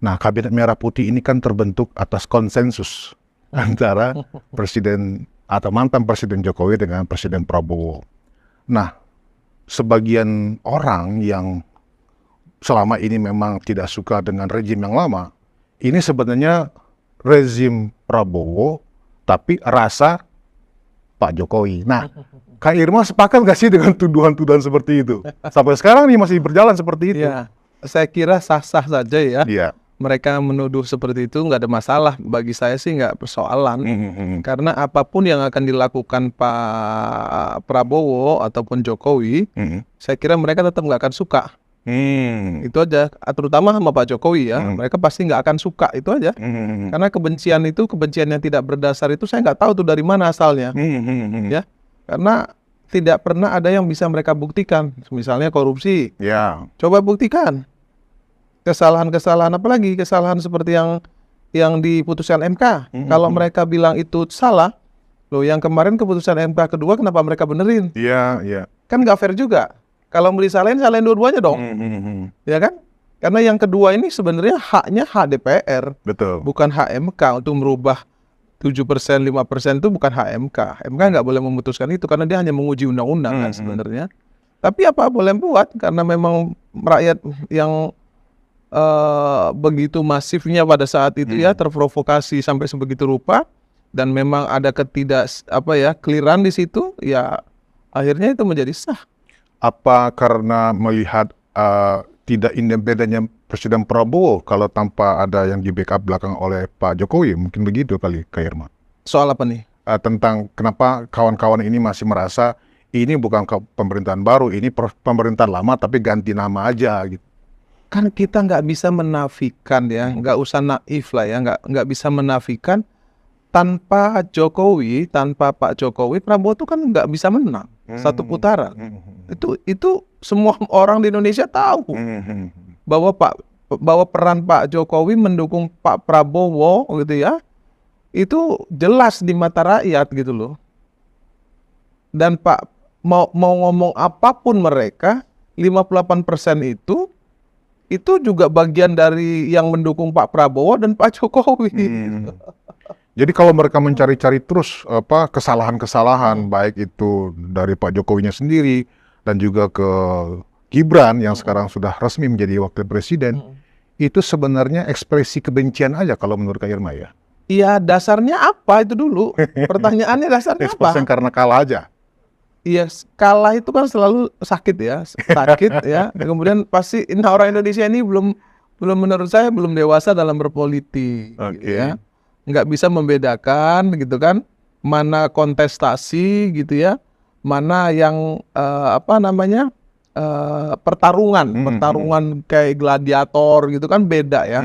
Nah, Kabinet Merah Putih ini kan terbentuk atas konsensus antara Presiden atau mantan Presiden Jokowi dengan Presiden Prabowo. Nah, sebagian orang yang selama ini memang tidak suka dengan rezim yang lama, ini sebenarnya rezim Prabowo, tapi rasa Pak Jokowi. Nah, Kak Irma sepakat nggak sih dengan tuduhan-tuduhan seperti itu? Sampai sekarang nih masih berjalan seperti itu. Ya, saya kira sah-sah saja ya. Iya. Mereka menuduh seperti itu nggak ada masalah. Bagi saya sih nggak persoalan. Karena apapun yang akan dilakukan Pak Prabowo ataupun Jokowi, saya kira mereka tetap nggak akan suka. Itu aja. Terutama sama Pak Jokowi ya. Mereka pasti nggak akan suka, itu aja. Karena kebencian itu, kebencian yang tidak berdasar itu saya nggak tahu tuh dari mana asalnya. Ya, karena tidak pernah ada yang bisa mereka buktikan. Misalnya korupsi. Ya. Coba buktikan. Kesalahan-kesalahan, apalagi kesalahan seperti yang diputuskan MK. Kalau mereka bilang itu salah, loh yang kemarin keputusan MK kedua kenapa mereka benerin? Iya, iya. Kan nggak fair juga. Kalau mau disalahin, salahin dua-duanya dong. Ya kan? Karena yang kedua ini sebenarnya haknya hak DPR. Betul. Bukan hak MK untuk merubah 7%, 5% itu bukan hak MK. MK nggak boleh memutuskan itu karena dia hanya menguji undang-undang kan sebenarnya. Tapi apa boleh buat karena memang rakyat yang begitu masifnya pada saat itu ya terprovokasi sampai sebegitu rupa dan memang ada clearan di situ ya akhirnya itu menjadi sah. Apa karena melihat tidak independennya Presiden Prabowo kalau tanpa ada yang di backup belakang oleh Pak Jokowi, mungkin begitu kali Kak Irma. Soal apa nih? Tentang kenapa kawan-kawan ini masih merasa ini bukan pemerintahan baru, ini pemerintahan lama tapi ganti nama aja gitu. Kan kita nggak bisa menafikan ya, nggak usah naif lah ya, nggak bisa menafikan tanpa Jokowi, tanpa Pak Jokowi, Prabowo itu kan nggak bisa menang satu putaran. Itu semua orang di Indonesia tahu bahwa peran Pak Jokowi mendukung Pak Prabowo gitu ya, itu jelas di mata rakyat gitu loh. Dan Pak mau ngomong apapun mereka, 58% itu juga bagian dari yang mendukung Pak Prabowo dan Pak Jokowi. Jadi kalau mereka mencari-cari terus kesalahan-kesalahan baik itu dari Pak Jokowinya sendiri dan juga ke Gibran yang sekarang sudah resmi menjadi wakil presiden, itu sebenarnya ekspresi kebencian aja kalau menurut Kak Irma ya. Iya, dasarnya apa itu dulu? Pertanyaannya dasarnya apa? Karena kalah aja. Iya, kalah itu kan selalu sakit ya, ya. Kemudian pasti orang Indonesia ini belum menurut saya belum dewasa dalam berpolitik, gitu ya. Nggak bisa membedakan gitu kan, mana kontestasi gitu ya, mana yang pertarungan kayak gladiator gitu kan beda ya.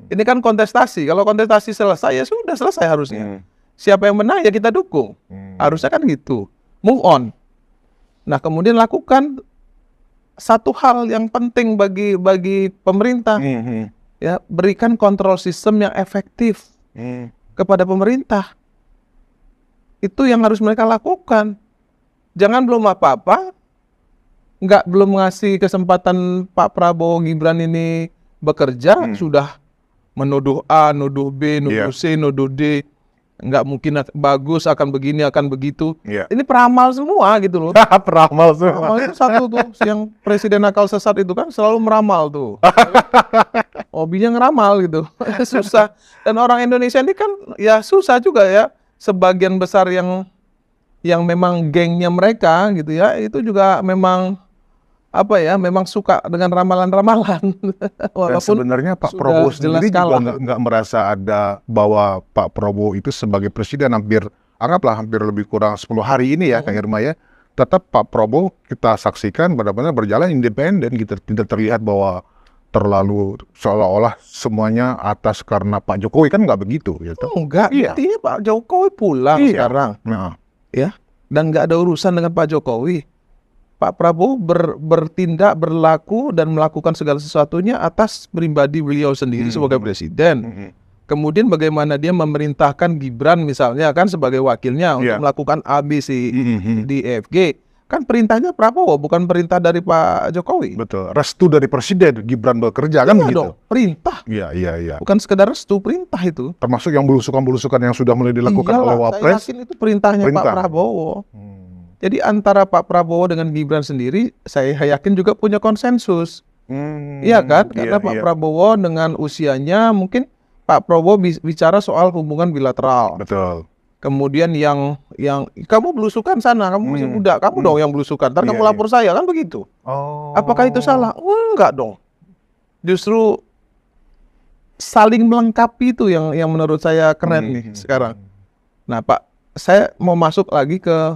Ini kan kontestasi, kalau kontestasi selesai ya sudah selesai harusnya. Siapa yang menang ya kita dukung, harusnya kan gitu. Move on. Nah, kemudian lakukan satu hal yang penting bagi pemerintah, ya berikan kontrol sistem yang efektif kepada pemerintah. Itu yang harus mereka lakukan. Jangan belum apa-apa, belum ngasih kesempatan Pak Prabowo Gibran ini bekerja, sudah menuduh A, nuduh B, nuduh C, nuduh D. Nggak mungkin bagus, akan begini, akan begitu. Ini peramal semua gitu loh. Peramal semua. Peramal itu satu tuh, yang presiden akal sesat itu kan selalu meramal tuh. Hobinya ngeramal gitu. Susah. Dan orang Indonesia ini kan ya susah juga ya. Sebagian besar yang memang gengnya mereka gitu ya, itu juga memang memang suka dengan ramalan-ramalan. Dan sebenarnya Pak Prabowo sendiri juga nggak merasa ada bahwa Pak Prabowo itu sebagai presiden anggaplah hampir lebih kurang 10 hari ini ya Kak Irma ya. Tetap Pak Prabowo kita saksikan benar-benar berjalan independen gitu. Tidak terlihat bahwa terlalu seolah-olah semuanya atas karena Pak Jokowi, kan nggak begitu gitu. Enggak, artinya Pak Jokowi pulang sekarang. Ya, dan nggak ada urusan dengan Pak Jokowi. Pak Prabowo bertindak, berlaku, dan melakukan segala sesuatunya atas pribadi beliau sendiri sebagai presiden. Kemudian bagaimana dia memerintahkan Gibran misalnya kan sebagai wakilnya untuk melakukan ABC di EFG. Kan perintahnya Prabowo, bukan perintah dari Pak Jokowi. Betul. Restu dari presiden Gibran bekerja kan Iya begitu. dong, perintah. Iya, iya, iya. Bukan sekedar restu, perintah itu. Termasuk yang belusukan-belusukan yang sudah mulai dilakukan Iyalah, oleh saya Wapres. yakin itu perintahnya Pak Perintah. Prabowo. Jadi antara Pak Prabowo dengan Gibran sendiri, saya yakin juga punya konsensus. Iya kan? Karena Pak Prabowo dengan usianya, mungkin Pak Prabowo bicara soal hubungan bilateral. Betul. Kemudian yang kamu belusukan sana, kamu masih muda, kamu dong yang belusukan. Ntar kamu lapor saya, kan begitu. Oh. Apakah itu salah? Enggak dong. Justru saling melengkapi itu yang menurut saya keren nih sekarang. Nah, Pak, saya mau masuk lagi ke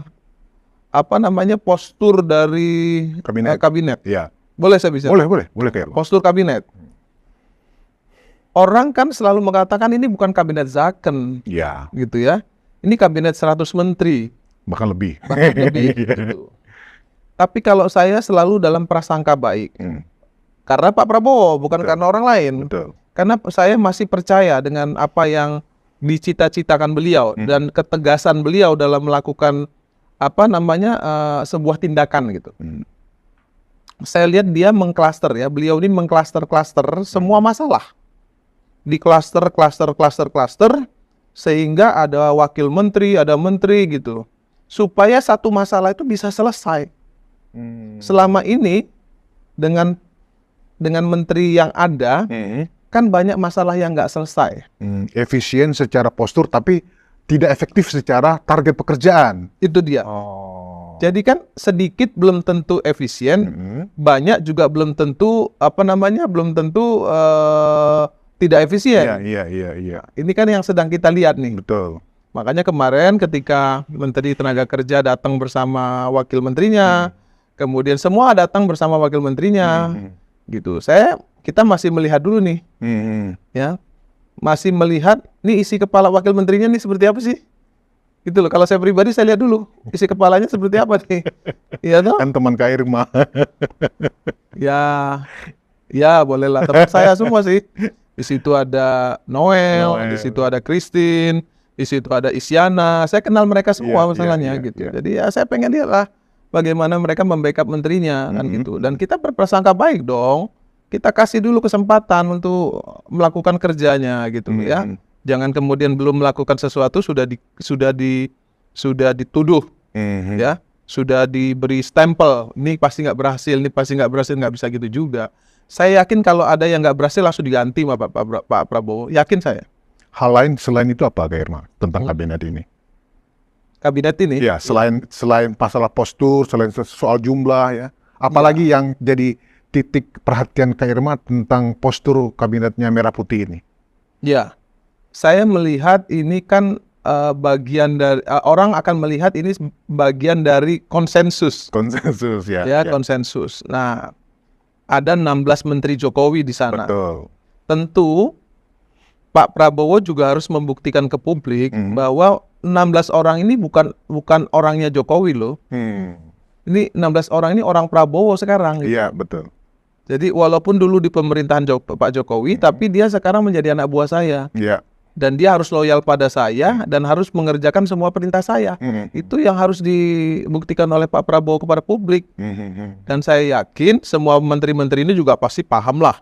postur dari kabinet. Iya. Boleh saya bisa? Boleh kayak. Postur kabinet. Orang kan selalu mengatakan ini bukan kabinet Zaken, Iya. gitu ya. Ini kabinet 100 menteri. Bahkan lebih. Bahkan lebih, gitu. Tapi kalau saya selalu dalam prasangka baik. Karena Pak Prabowo, bukan karena orang lain. Betul. Karena saya masih percaya dengan apa yang dicita-citakan beliau dan ketegasan beliau dalam melakukan sebuah tindakan gitu. Saya lihat dia mengklaster ya, beliau ini mengklaster-klaster semua masalah. Di klaster sehingga ada wakil menteri, ada menteri gitu. Supaya satu masalah itu bisa selesai. Selama ini dengan menteri yang ada, kan banyak masalah yang nggak selesai. Efisien secara postur, tapi tidak efektif secara target pekerjaan. Itu dia. Jadi kan sedikit belum tentu efisien, banyak juga belum tentu tidak efisien. Iya. Ini kan yang sedang kita lihat nih. Betul. Makanya kemarin ketika Menteri Tenaga Kerja datang bersama wakil menterinya, kemudian semua datang bersama wakil menterinya, gitu. Kita masih melihat dulu nih, ya, masih melihat nih isi kepala wakil menterinya nih seperti apa sih? Gitu loh. Kalau saya pribadi saya lihat dulu isi kepalanya seperti apa nih, iya toh? Kan teman Kak Irma. Ya bolehlah. Teman saya semua sih. Di situ ada Noel, di situ ada Christine, di situ ada Isyana. Saya kenal mereka semua masalahnya gitu. Jadi ya saya pengen lihat lah bagaimana mereka membackup menterinya kan gitu. Dan kita berprasangka baik dong. Kita kasih dulu kesempatan untuk melakukan kerjanya gitu ya. Jangan kemudian belum melakukan sesuatu sudah dituduh ya, sudah diberi stempel. Ini pasti nggak berhasil, nggak bisa gitu juga. Saya yakin kalau ada yang nggak berhasil langsung diganti sama Pak Prabowo. Yakin saya. Hal lain selain itu apa, Kak Irma, tentang kabinet ini? Kabinet ini? Ya, selain masalah postur, selain soal jumlah ya. Apalagi yang jadi titik perhatian Kak Irma tentang postur kabinetnya Merah Putih ini? Ya, saya melihat ini kan bagian dari orang akan melihat ini bagian dari konsensus. Konsensus ya. Konsensus. Nah, ada 16 menteri Jokowi di sana. Betul. Tentu Pak Prabowo juga harus membuktikan ke publik bahwa 16 orang ini bukan orangnya Jokowi loh. Ini 16 orang ini orang Prabowo sekarang. Gitu. Iya, betul. Jadi walaupun dulu di pemerintahan Pak Jokowi, tapi dia sekarang menjadi anak buah saya. Iya. Dan dia harus loyal pada saya dan harus mengerjakan semua perintah saya. Itu yang harus dibuktikan oleh Pak Prabowo kepada publik. Dan saya yakin semua menteri-menteri ini juga pasti paham lah.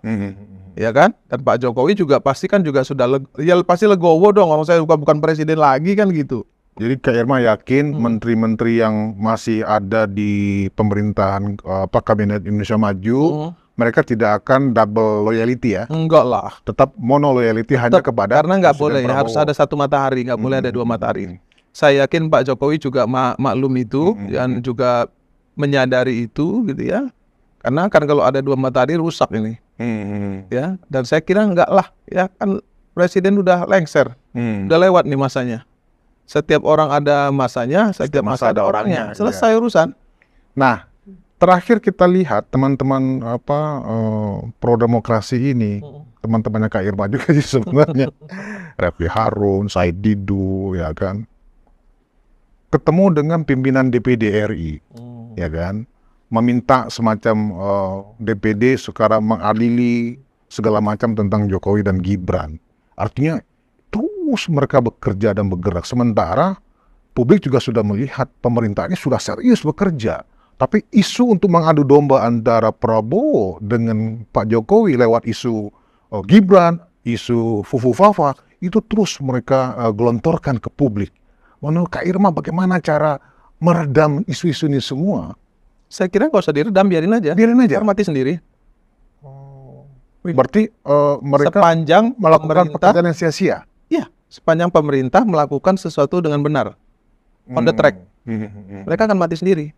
Ya kan? Dan Pak Jokowi juga pasti kan juga sudah pasti legowo dong. Orang saya bukan presiden lagi kan gitu. Jadi Kak Irma yakin menteri-menteri yang masih ada di pemerintahan Kabinet Indonesia Maju, mereka tidak akan double loyalty ya? Enggak lah. Tetap mono loyalty hanya kepada karena nggak boleh ya, harus ada satu matahari, nggak boleh ada dua matahari. Saya yakin Pak Jokowi juga maklum itu dan juga menyadari itu gitu ya. Karena kan kalau ada dua matahari rusak ini. Ya, dan saya kira enggak lah ya, kan presiden udah lengser. Udah lewat nih masanya. Setiap orang ada masanya, setiap masa ada orangnya. Selesai urusan. Nah, terakhir kita lihat teman-teman pro demokrasi ini, teman-temannya Kak Irma juga sih sebenarnya, Refli Harun, Said Didu, ya kan, ketemu dengan pimpinan DPD RI, ya kan, meminta semacam DPD sekarang mengadili segala macam tentang Jokowi dan Gibran. Artinya terus mereka bekerja dan bergerak, sementara publik juga sudah melihat pemerintah ini sudah serius bekerja. Tapi isu untuk mengadu domba antara Prabowo dengan Pak Jokowi lewat isu Gibran, isu Fufu Fafa, itu terus mereka gelontorkan ke publik. Menurut Kak Irma bagaimana cara meredam isu-isu ini semua? Saya kira nggak usah diredam, biarin aja. Biarin aja. Ntar mati sendiri. Berarti mereka Sepanjang melakukan pemerintah, pekerjaan yang sia-sia. ya, sepanjang pemerintah melakukan sesuatu dengan benar, on the track, mereka akan mati sendiri.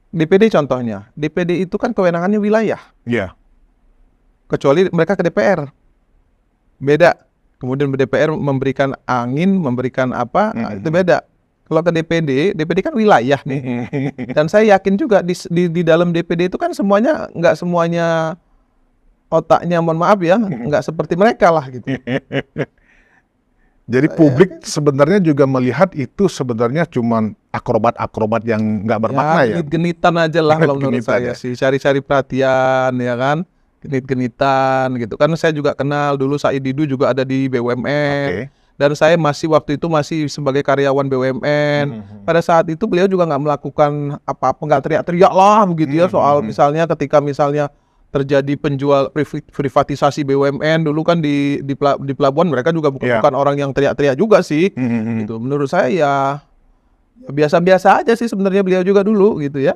DPD contohnya, DPD itu kan kewenangannya wilayah, Iya. kecuali mereka ke DPR, beda. Kemudian DPR memberikan angin, memberikan apa, nah, itu beda. Kalau ke DPD, DPD kan wilayah nih. Dan saya yakin juga di dalam DPD itu kan semuanya, nggak semuanya otaknya, mohon maaf ya, nggak seperti mereka lah gitu. Jadi publik sebenarnya juga melihat itu sebenarnya cuman akrobat-akrobat yang nggak bermakna ya. Genit-genitan aja lah kalau menurut Genit-genitan saya ya. sih, cari-cari perhatian ya kan, genit-genitan gitu. Kan saya juga kenal dulu Said Didu juga ada di BUMN. Oke. Dan saya waktu itu masih sebagai karyawan BUMN. Pada saat itu beliau juga nggak melakukan apa-apa, nggak teriak-teriak lah begitu ya soal misalnya ketika misalnya terjadi privatisasi BUMN dulu kan di pelabuhan, mereka juga bukan orang yang teriak-teriak juga sih. Gitu. Menurut saya ya biasa-biasa aja sih sebenarnya beliau juga dulu gitu ya.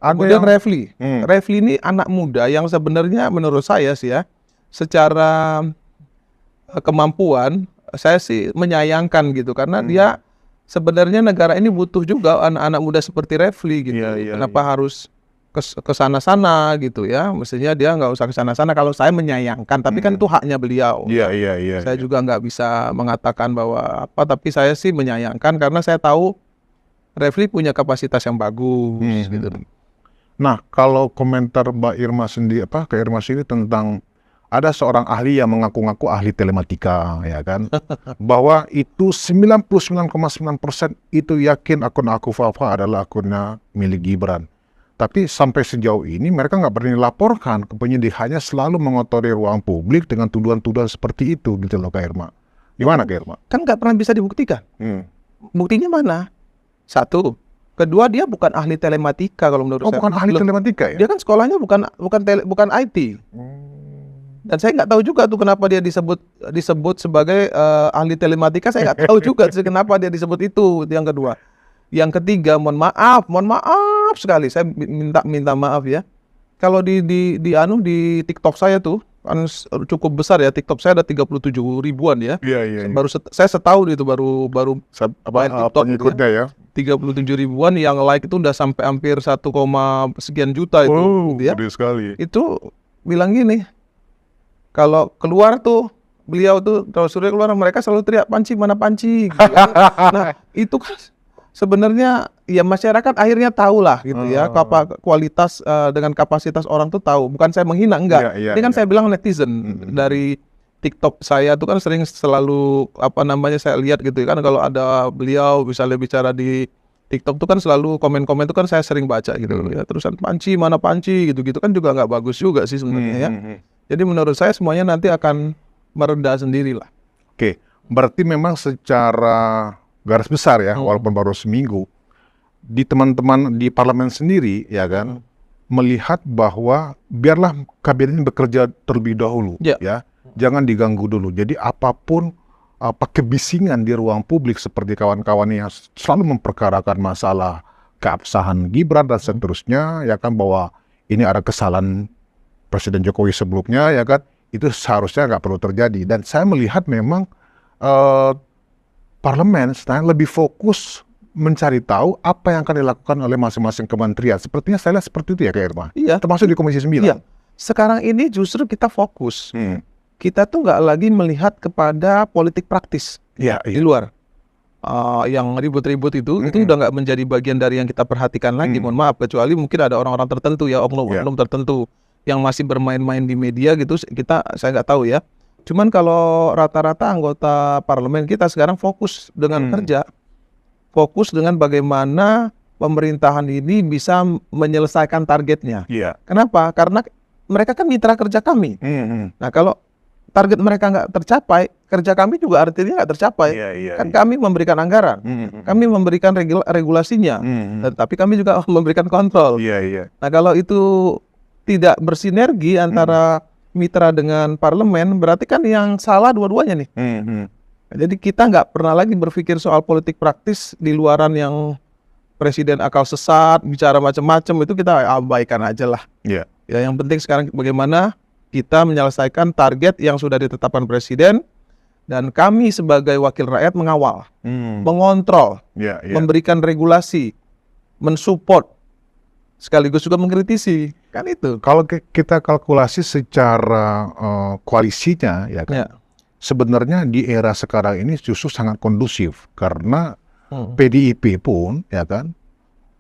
Kemudian Refli ini anak muda yang sebenarnya menurut saya sih ya, secara kemampuan saya sih menyayangkan gitu, karena dia sebenarnya negara ini butuh juga anak-anak muda seperti Refli gitu. Kenapa harus ke sana-sana gitu ya? Mestinya dia nggak usah ke sana-sana. Kalau saya menyayangkan, tapi kan itu haknya beliau. Iya. Saya juga nggak bisa mengatakan bahwa apa, tapi saya sih menyayangkan karena saya tahu Refli punya kapasitas yang bagus gitu. Nah, kalau komentar Mbak Irma sendiri, Kak Irma sendiri tentang ada seorang ahli yang mengaku-ngaku ahli telematika, ya kan, bahwa itu 99,9% itu yakin akun Fafa adalah akunnya milik Gibran. Tapi sampai sejauh ini mereka nggak berani laporkan ke penyidik, hanya selalu mengotori ruang publik dengan tuduhan-tuduhan seperti itu, gitu loh Kak Irma. Gimana Kak Irma? Kan nggak pernah bisa dibuktikan. Buktinya mana? Satu. Kedua, dia bukan ahli telematika kalau menurut saya. Bukan ahli telematika ya? Dia kan sekolahnya bukan IT. Dan saya nggak tahu juga tuh kenapa dia disebut sebagai ahli telematika. Saya nggak tahu juga sih kenapa dia disebut itu. Yang kedua. Yang ketiga, mohon maaf sekali. Saya minta maaf ya. Kalau di TikTok saya tuh kan cukup besar ya, TikTok saya ada 37 ribuan ya. Iya. Baru saya setahun itu baru main TikTok pengikutnya ya. 37 ribuan, yang like itu udah sampai hampir 1, sekian juta itu. Gitu ya. Gede sekali. Itu bilang gini, kalau keluar tuh beliau tuh, kalau Surya keluar mereka selalu teriak panci, mana panci gitu ya. Nah itu kan sebenarnya ya masyarakat akhirnya tahu lah gitu ya, kualitas dengan kapasitas orang tuh tahu. Bukan saya menghina, enggak. Ini kan saya bilang netizen dari TikTok saya tuh kan selalu saya lihat gitu kan, kalau ada beliau misalnya bicara di TikTok tuh kan selalu komen-komen tuh kan saya sering baca gitu ya, terusan panci mana panci gitu-gitu kan juga nggak bagus juga sih sebenarnya ya. Jadi menurut saya semuanya nanti akan mereda sendiri lah. Oke, berarti memang secara garis besar ya, walaupun baru seminggu, di teman-teman di parlemen sendiri ya kan, melihat bahwa biarlah kabinet ini bekerja terlebih dahulu ya, jangan diganggu dulu. Jadi apapun kebisingan di ruang publik seperti kawan-kawan yang selalu memperkarakan masalah keabsahan Gibran dan seterusnya, ya kan, bahwa ini ada kesalahan Presiden Jokowi sebelumnya, ya kan, itu seharusnya nggak perlu terjadi. Dan saya melihat memang parlemen sekarang lebih fokus mencari tahu apa yang akan dilakukan oleh masing-masing kementerian. Sepertinya saya lihat seperti itu ya Kak Irma. Iya. Termasuk di Komisi 9. Iya. Sekarang ini justru kita fokus. Kita tuh nggak lagi melihat kepada politik praktis di luar. Yang ribut-ribut itu udah nggak menjadi bagian dari yang kita perhatikan lagi. Mohon maaf, kecuali mungkin ada orang-orang tertentu ya, oknum tertentu yang masih bermain-main di media gitu. Saya nggak tahu ya. Cuman kalau rata-rata anggota parlemen kita sekarang fokus dengan kerja, fokus dengan bagaimana pemerintahan ini bisa menyelesaikan targetnya. Kenapa? Karena mereka kan mitra kerja kami. Nah kalau target mereka nggak tercapai, kerja kami juga artinya nggak tercapai. Kan kami memberikan anggaran, kami memberikan regulasinya, tapi kami juga memberikan kontrol. Nah, kalau itu tidak bersinergi antara mitra dengan parlemen, berarti kan yang salah dua-duanya nih. Jadi kita nggak pernah lagi berpikir soal politik praktis di luaran yang presiden akal sesat, bicara macam-macam, itu kita abaikan aja lah. Ya, yang penting sekarang bagaimana kita menyelesaikan target yang sudah ditetapkan presiden, dan kami sebagai wakil rakyat mengawal, mengontrol, memberikan regulasi, mensupport, sekaligus juga mengkritisi, kan itu. Kalau kita kalkulasi secara koalisinya, ya kan, sebenarnya di era sekarang ini justru sangat kondusif karena PDIP pun, ya kan,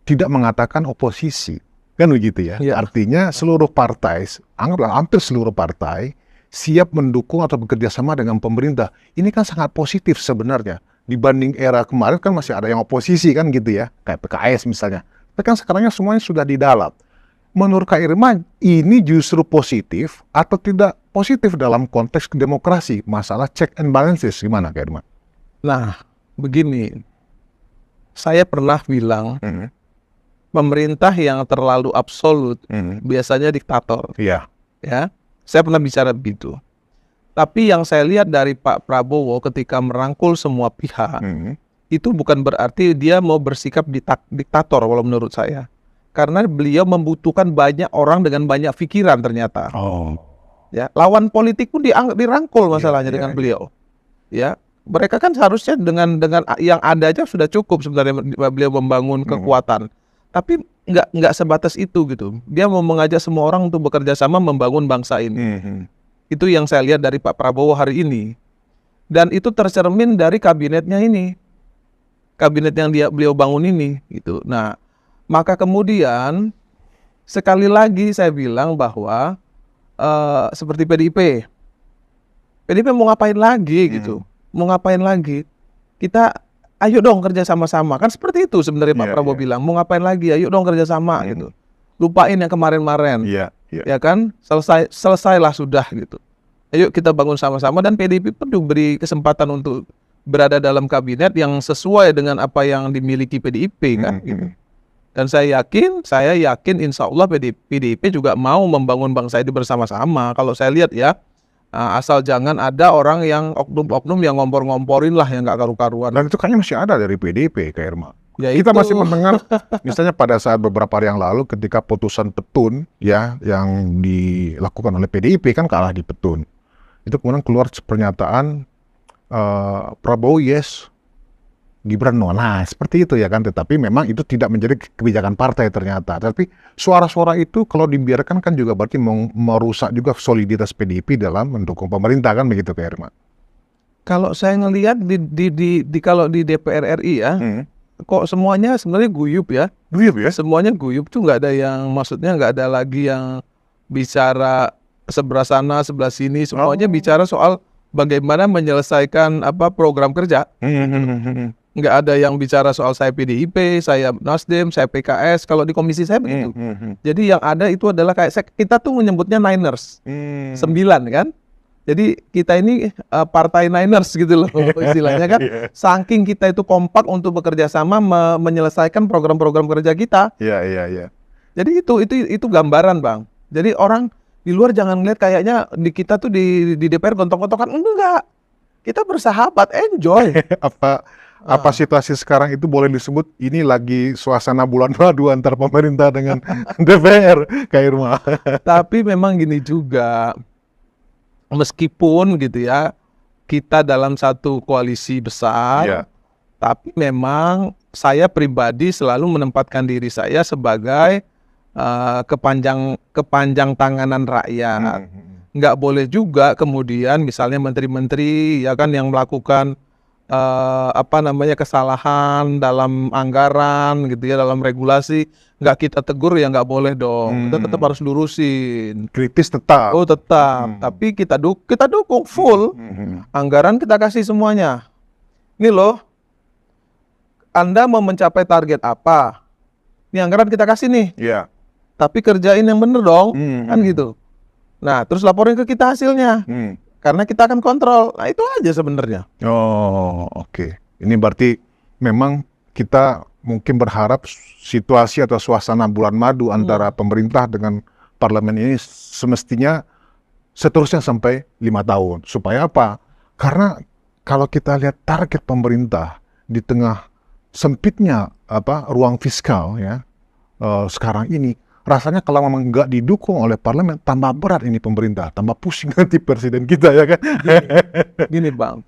tidak mengatakan oposisi, kan begitu ya. Artinya seluruh partai, anggaplah hampir seluruh partai siap mendukung atau bekerja sama dengan pemerintah. Ini kan sangat positif sebenarnya. Dibanding era kemarin kan masih ada yang oposisi kan gitu ya, kayak PKS misalnya. Tapi kan sekarangnya semuanya sudah di dalam. Menurut Kak Irma, ini justru positif atau tidak positif dalam konteks demokrasi? Masalah check and balances, gimana Kak Irma? Nah, begini. Saya pernah bilang, pemerintah yang terlalu absolut biasanya diktator. Ya, saya pernah bicara begitu. Tapi yang saya lihat dari Pak Prabowo ketika merangkul semua pihak, itu bukan berarti dia mau bersikap diktator kalau menurut saya. Karena beliau membutuhkan banyak orang dengan banyak pikiran ternyata. Ya, lawan politik pun dirangkul masalahnya dengan beliau. Ya, mereka kan seharusnya dengan yang ada aja sudah cukup sebenarnya beliau membangun kekuatan. Tapi nggak sebatas itu gitu. Dia mau mengajak semua orang untuk bekerja sama membangun bangsa ini. Itu yang saya lihat dari Pak Prabowo hari ini. Dan itu tercermin dari kabinetnya ini. Kabinet yang beliau bangun ini gitu. Nah, maka kemudian sekali lagi saya bilang bahwa seperti PDIP mau ngapain lagi gitu, mau ngapain lagi? Kita ayo dong kerja sama-sama, kan seperti itu sebenarnya Pak Prabowo bilang, mau ngapain lagi? Ayo dong kerja sama gitu. Lupain yang kemarin-kemarin, ya kan? Selesailah sudah gitu. Ayo kita bangun sama-sama, dan PDIP pun diberi kesempatan untuk berada dalam kabinet yang sesuai dengan apa yang dimiliki PDIP kan gitu. Dan saya yakin insya Allah PDIP juga mau membangun bangsa ini bersama-sama. Kalau saya lihat ya, asal jangan ada orang yang oknum-oknum yang ngompor-ngomporin lah yang nggak karu-karuan. Dan itu kayaknya masih ada dari PDIP, Kak Irma. Ya, kita masih mendengar, misalnya pada saat beberapa hari yang lalu ketika putusan Petun ya yang dilakukan oleh PDIP kan kalah di Petun. Itu kemudian keluar pernyataan Prabowo yes, Gibran no. Nah, seperti itu ya kan. Tetapi memang itu tidak menjadi kebijakan partai ternyata. Tapi suara-suara itu kalau dibiarkan kan juga berarti merusak juga soliditas PDIP dalam mendukung pemerintah kan begitu Kak Irma. Kalau saya ngelihat kalau di DPR RI ya, kok semuanya sebenarnya guyup ya. Guyup ya? Semuanya guyup tuh, nggak ada yang, maksudnya nggak ada lagi yang bicara sebelah sana, sebelah sini. Semuanya bicara soal bagaimana menyelesaikan program kerja. Nggak ada yang bicara soal saya PDIP, saya Nasdem, saya PKS. Kalau di komisi saya begitu. Jadi yang ada itu adalah kita tuh menyebutnya Niners, 9 kan. Jadi kita ini partai Niners gitu loh istilahnya kan. Saking kita itu kompak untuk bekerja sama menyelesaikan program-program kerja kita. Iya. Jadi itu gambaran Bang. Jadi orang di luar jangan ngeliat kayaknya di kita tuh di DPR gontok-gontokan. Enggak. Kita bersahabat, enjoy. Apa situasi sekarang itu boleh disebut ini lagi suasana bulan madu antar pemerintah dengan DPR, Kak Irma. Tapi memang gini juga, meskipun gitu ya, kita dalam satu koalisi besar, tapi memang saya pribadi selalu menempatkan diri saya sebagai kepanjang tanganan rakyat. Nggak boleh juga kemudian misalnya menteri-menteri ya kan yang melakukan kesalahan dalam anggaran gitu ya, dalam regulasi, nggak kita tegur ya nggak boleh dong. Kita tetap harus lurusin. Kritis tetap. Oh tetap. Tapi kita dukung full. Anggaran kita kasih semuanya. Ini loh, Anda mau mencapai target apa? Ini anggaran kita kasih nih. Iya. Tapi kerjain yang bener dong, kan gitu. Nah, terus laporin ke kita hasilnya. Karena kita akan kontrol. Nah, itu aja sebenarnya. Oh, oke. Ini berarti memang kita mungkin berharap situasi atau suasana bulan madu antara pemerintah dengan parlemen ini semestinya seterusnya sampai 5 tahun. Supaya apa? Karena kalau kita lihat target pemerintah di tengah sempitnya ruang fiskal ya sekarang ini, rasanya kalau memang nggak didukung oleh parlemen, tambah berat ini pemerintah, tambah pusing nanti presiden kita ya kan. Gini Bang,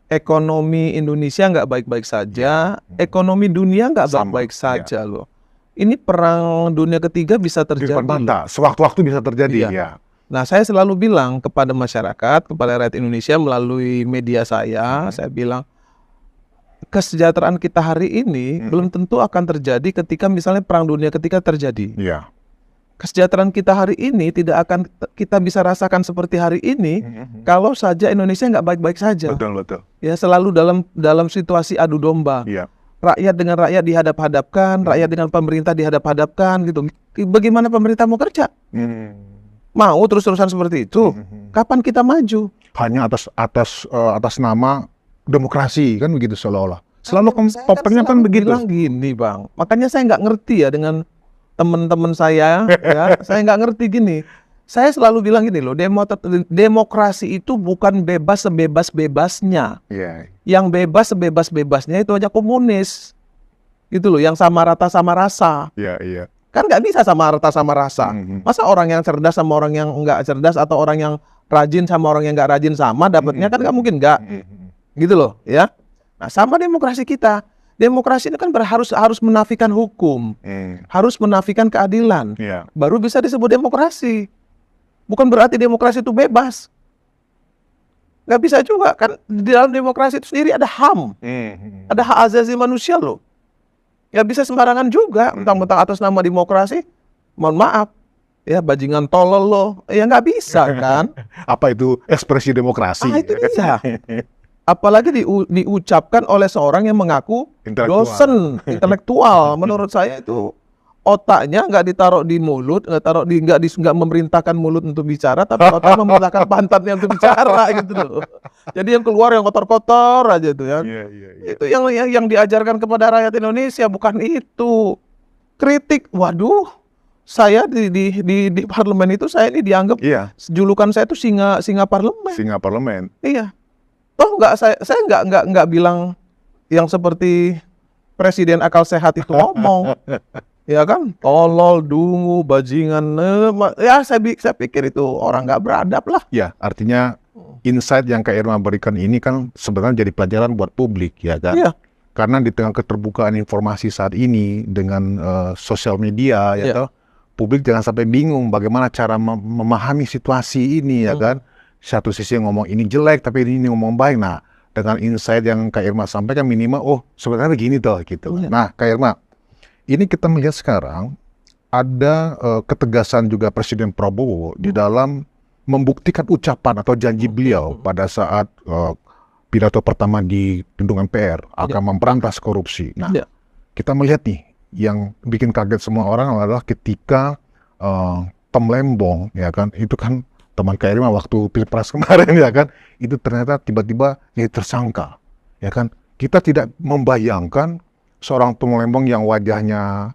ekonomi Indonesia nggak baik-baik saja, ekonomi dunia nggak Sama, baik-baik saja loh. Ini perang dunia ketiga bisa Di depan terjadi. mata, sewaktu-waktu bisa terjadi Iya. ya. Nah, saya selalu bilang kepada masyarakat, kepada rakyat Indonesia melalui media saya bilang, kesejahteraan kita hari ini belum tentu akan terjadi ketika misalnya perang dunia ketiga terjadi. Iya. Kesejahteraan kita hari ini tidak akan kita bisa rasakan seperti hari ini kalau saja Indonesia nggak baik-baik saja. Betul. Ya, selalu dalam situasi adu domba. Iya. Rakyat dengan rakyat dihadap-hadapkan, rakyat dengan pemerintah dihadap-hadapkan gitu. Bagaimana pemerintah mau kerja? Mau terus-terusan seperti itu? Kapan kita maju? Hanya atas nama demokrasi kan begitu seolah-olah. Selalu topengnya kan begitu. Bilang gini Bang, makanya saya nggak ngerti ya dengan teman-teman saya, ya, saya nggak ngerti gini. Saya selalu bilang gini loh, demokrasi itu bukan bebas sebebas-bebasnya. Iya. Yang bebas sebebas-bebasnya itu aja komunis, gitu loh, yang sama rata sama rasa. Iya. Kan nggak bisa sama rata sama rasa. Masa orang yang cerdas sama orang yang nggak cerdas, atau orang yang rajin sama orang yang nggak rajin sama dapatnya, kan nggak mungkin nggak. Gitu loh, ya. Nah, sama demokrasi kita. Demokrasi itu kan harus menafikan hukum, harus menafikan keadilan, Iya. baru bisa disebut demokrasi. Bukan berarti demokrasi itu bebas. Nggak bisa juga, kan di dalam demokrasi itu sendiri ada HAM, ada hak asasi manusia loh. Nggak bisa sembarangan juga, mentang-mentang atas nama demokrasi, mohon maaf, ya bajingan tolol loh, ya nggak bisa kan. Apa itu ekspresi demokrasi? Itu dia. Apalagi diucapkan oleh seorang yang mengaku dosen intelektual. Menurut saya itu otaknya nggak ditaruh di mulut, nggak memerintahkan mulut untuk bicara, tapi otak memerintahkan pantatnya untuk bicara gitu loh. Jadi yang keluar yang kotor-kotor aja tuh ya. Itu yang diajarkan kepada rakyat Indonesia, bukan itu. Kritik, waduh. Saya di parlemen itu saya ini dianggap julukan saya itu singa parlemen. Singa parlemen. Iya. Toh saya nggak bilang yang seperti presiden akal sehat itu ngomong, ya kan? Tolol, dungu, bajingan, ya saya pikir itu orang nggak beradab lah. Ya, artinya insight yang Kak Irma berikan ini kan sebenarnya jadi pelajaran buat publik, ya kan? Iya. Karena di tengah keterbukaan informasi saat ini dengan sosial media, ya toh, publik jangan sampai bingung bagaimana cara memahami situasi ini, ya kan? Satu sisi yang ngomong ini jelek, tapi ini ngomong baik. Nah, dengan insight yang Kak Irma sampaikan minimal, oh sebenarnya begini toh gitu. Nah, Kak Irma, ini kita melihat sekarang ada ketegasan juga Presiden Prabowo di dalam membuktikan ucapan atau janji beliau pada saat pidato pertama di gedung MPR akan memberantas korupsi. Nah, kita melihat nih yang bikin kaget semua orang adalah ketika Tom Lembong, ya kan, itu kan teman Kak Irma waktu Pilpres kemarin, ya kan, itu ternyata tiba-tiba jadi tersangka, ya kan. Kita tidak membayangkan seorang Tom Lembong yang wajahnya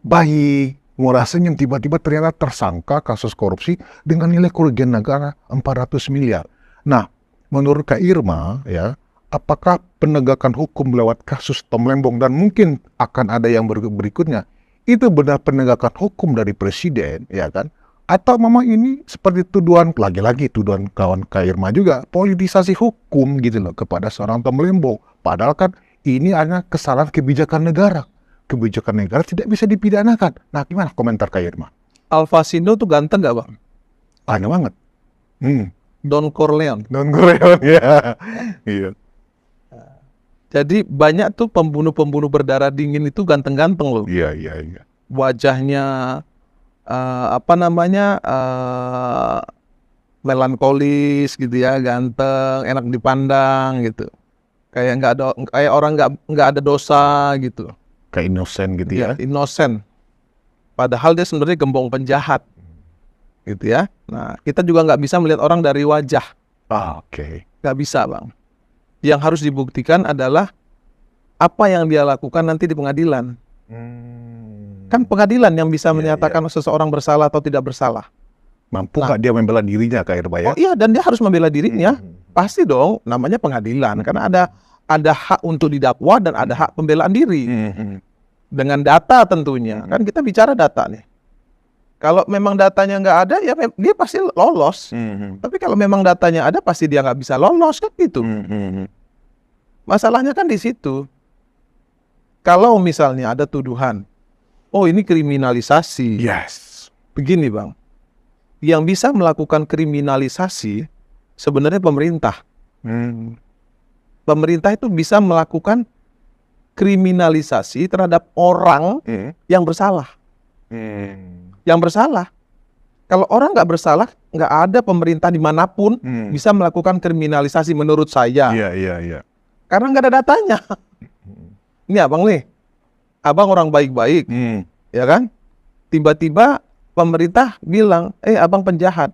baik, murah senyum, tiba-tiba ternyata tersangka kasus korupsi dengan nilai kerugian negara 400 miliar. Nah, menurut Kak Irma, ya, apakah penegakan hukum lewat kasus Tom Lembong dan mungkin akan ada yang berikutnya, itu benar penegakan hukum dari presiden, ya kan? Atau memang ini seperti tuduhan, lagi-lagi tuduhan kawan Kak Irma juga, politisasi hukum gitu loh kepada seorang Tom Lembong. Padahal kan ini hanya kesalahan kebijakan negara. Kebijakan negara tidak bisa dipidanakan. Nah, gimana komentar Kak Irma? Alvasino tuh ganteng nggak Bang? Aneh banget. Don Corleone. Don Corleone, ya. Iya. Jadi banyak tuh pembunuh-pembunuh berdarah dingin itu ganteng-ganteng loh. Iya. Wajahnya melankolis gitu ya, ganteng, enak dipandang gitu. Kayak orang nggak ada dosa gitu. Kayak inosen gitu ya. Inosen. Padahal dia sebenarnya gembong penjahat. gitu ya. Nah, kita juga nggak bisa melihat orang dari wajah, Oke. nggak bisa, Bang. Yang harus dibuktikan adalah apa yang dia lakukan nanti di pengadilan. Kan pengadilan yang bisa Iya, menyatakan seseorang bersalah atau tidak bersalah. Mampu nggak dia membela dirinya, Kak Irma ya? Oh iya, dan dia harus membela dirinya. Pasti dong, namanya pengadilan. Karena ada hak untuk didakwa dan ada hak pembelaan diri. Dengan data tentunya. Kan kita bicara data nih. Kalau memang datanya nggak ada, ya dia pasti lolos. Tapi kalau memang datanya ada, pasti dia nggak bisa lolos, kan gitu. Masalahnya kan di situ. Kalau misalnya ada tuduhan, oh ini kriminalisasi. Yes. Begini Bang, yang bisa melakukan kriminalisasi sebenarnya pemerintah. Pemerintah itu bisa melakukan kriminalisasi terhadap orang yang bersalah. Yang bersalah. Kalau orang nggak bersalah, nggak ada pemerintah dimanapun bisa melakukan kriminalisasi menurut saya. Iya. Karena nggak ada datanya. Ini abang nih, abang orang baik-baik, ya kan? Tiba-tiba pemerintah bilang, abang penjahat.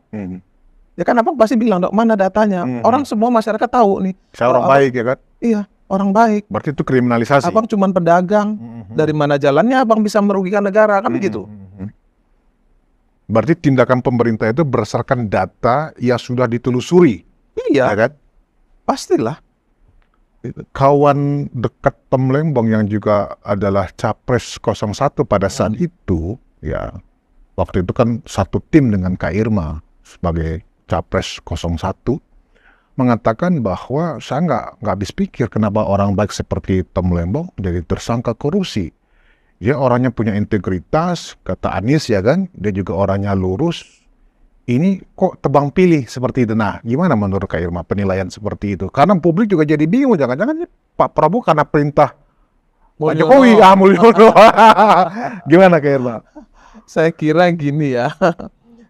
Ya kan abang pasti bilang, dok, mana datanya? Orang semua masyarakat tahu nih. Saya orang baik ya kan? Iya, orang baik. Berarti itu kriminalisasi. Abang cuman pedagang. Dari mana jalannya abang bisa merugikan negara, kan begitu? Berarti tindakan pemerintah itu berdasarkan data yang sudah ditelusuri. Iya, Ya kan? pastilah. Kawan dekat Tom Lembong yang juga adalah Capres 01 pada saat itu, ya waktu itu kan satu tim dengan Kak Irma sebagai Capres 01, mengatakan bahwa saya nggak habis pikir kenapa orang baik seperti Tom Lembong jadi tersangka korupsi. Dia orangnya punya integritas, kata Anies ya kan, dia juga orangnya lurus. Ini kok tebang pilih seperti itu. Nah, gimana menurut Kak Irma penilaian seperti itu? Karena publik juga jadi bingung, jangan-jangan Pak Prabowo karena perintah Pak Jokowi, Mulyono. Gimana Kak Irma? Saya kira gini ya,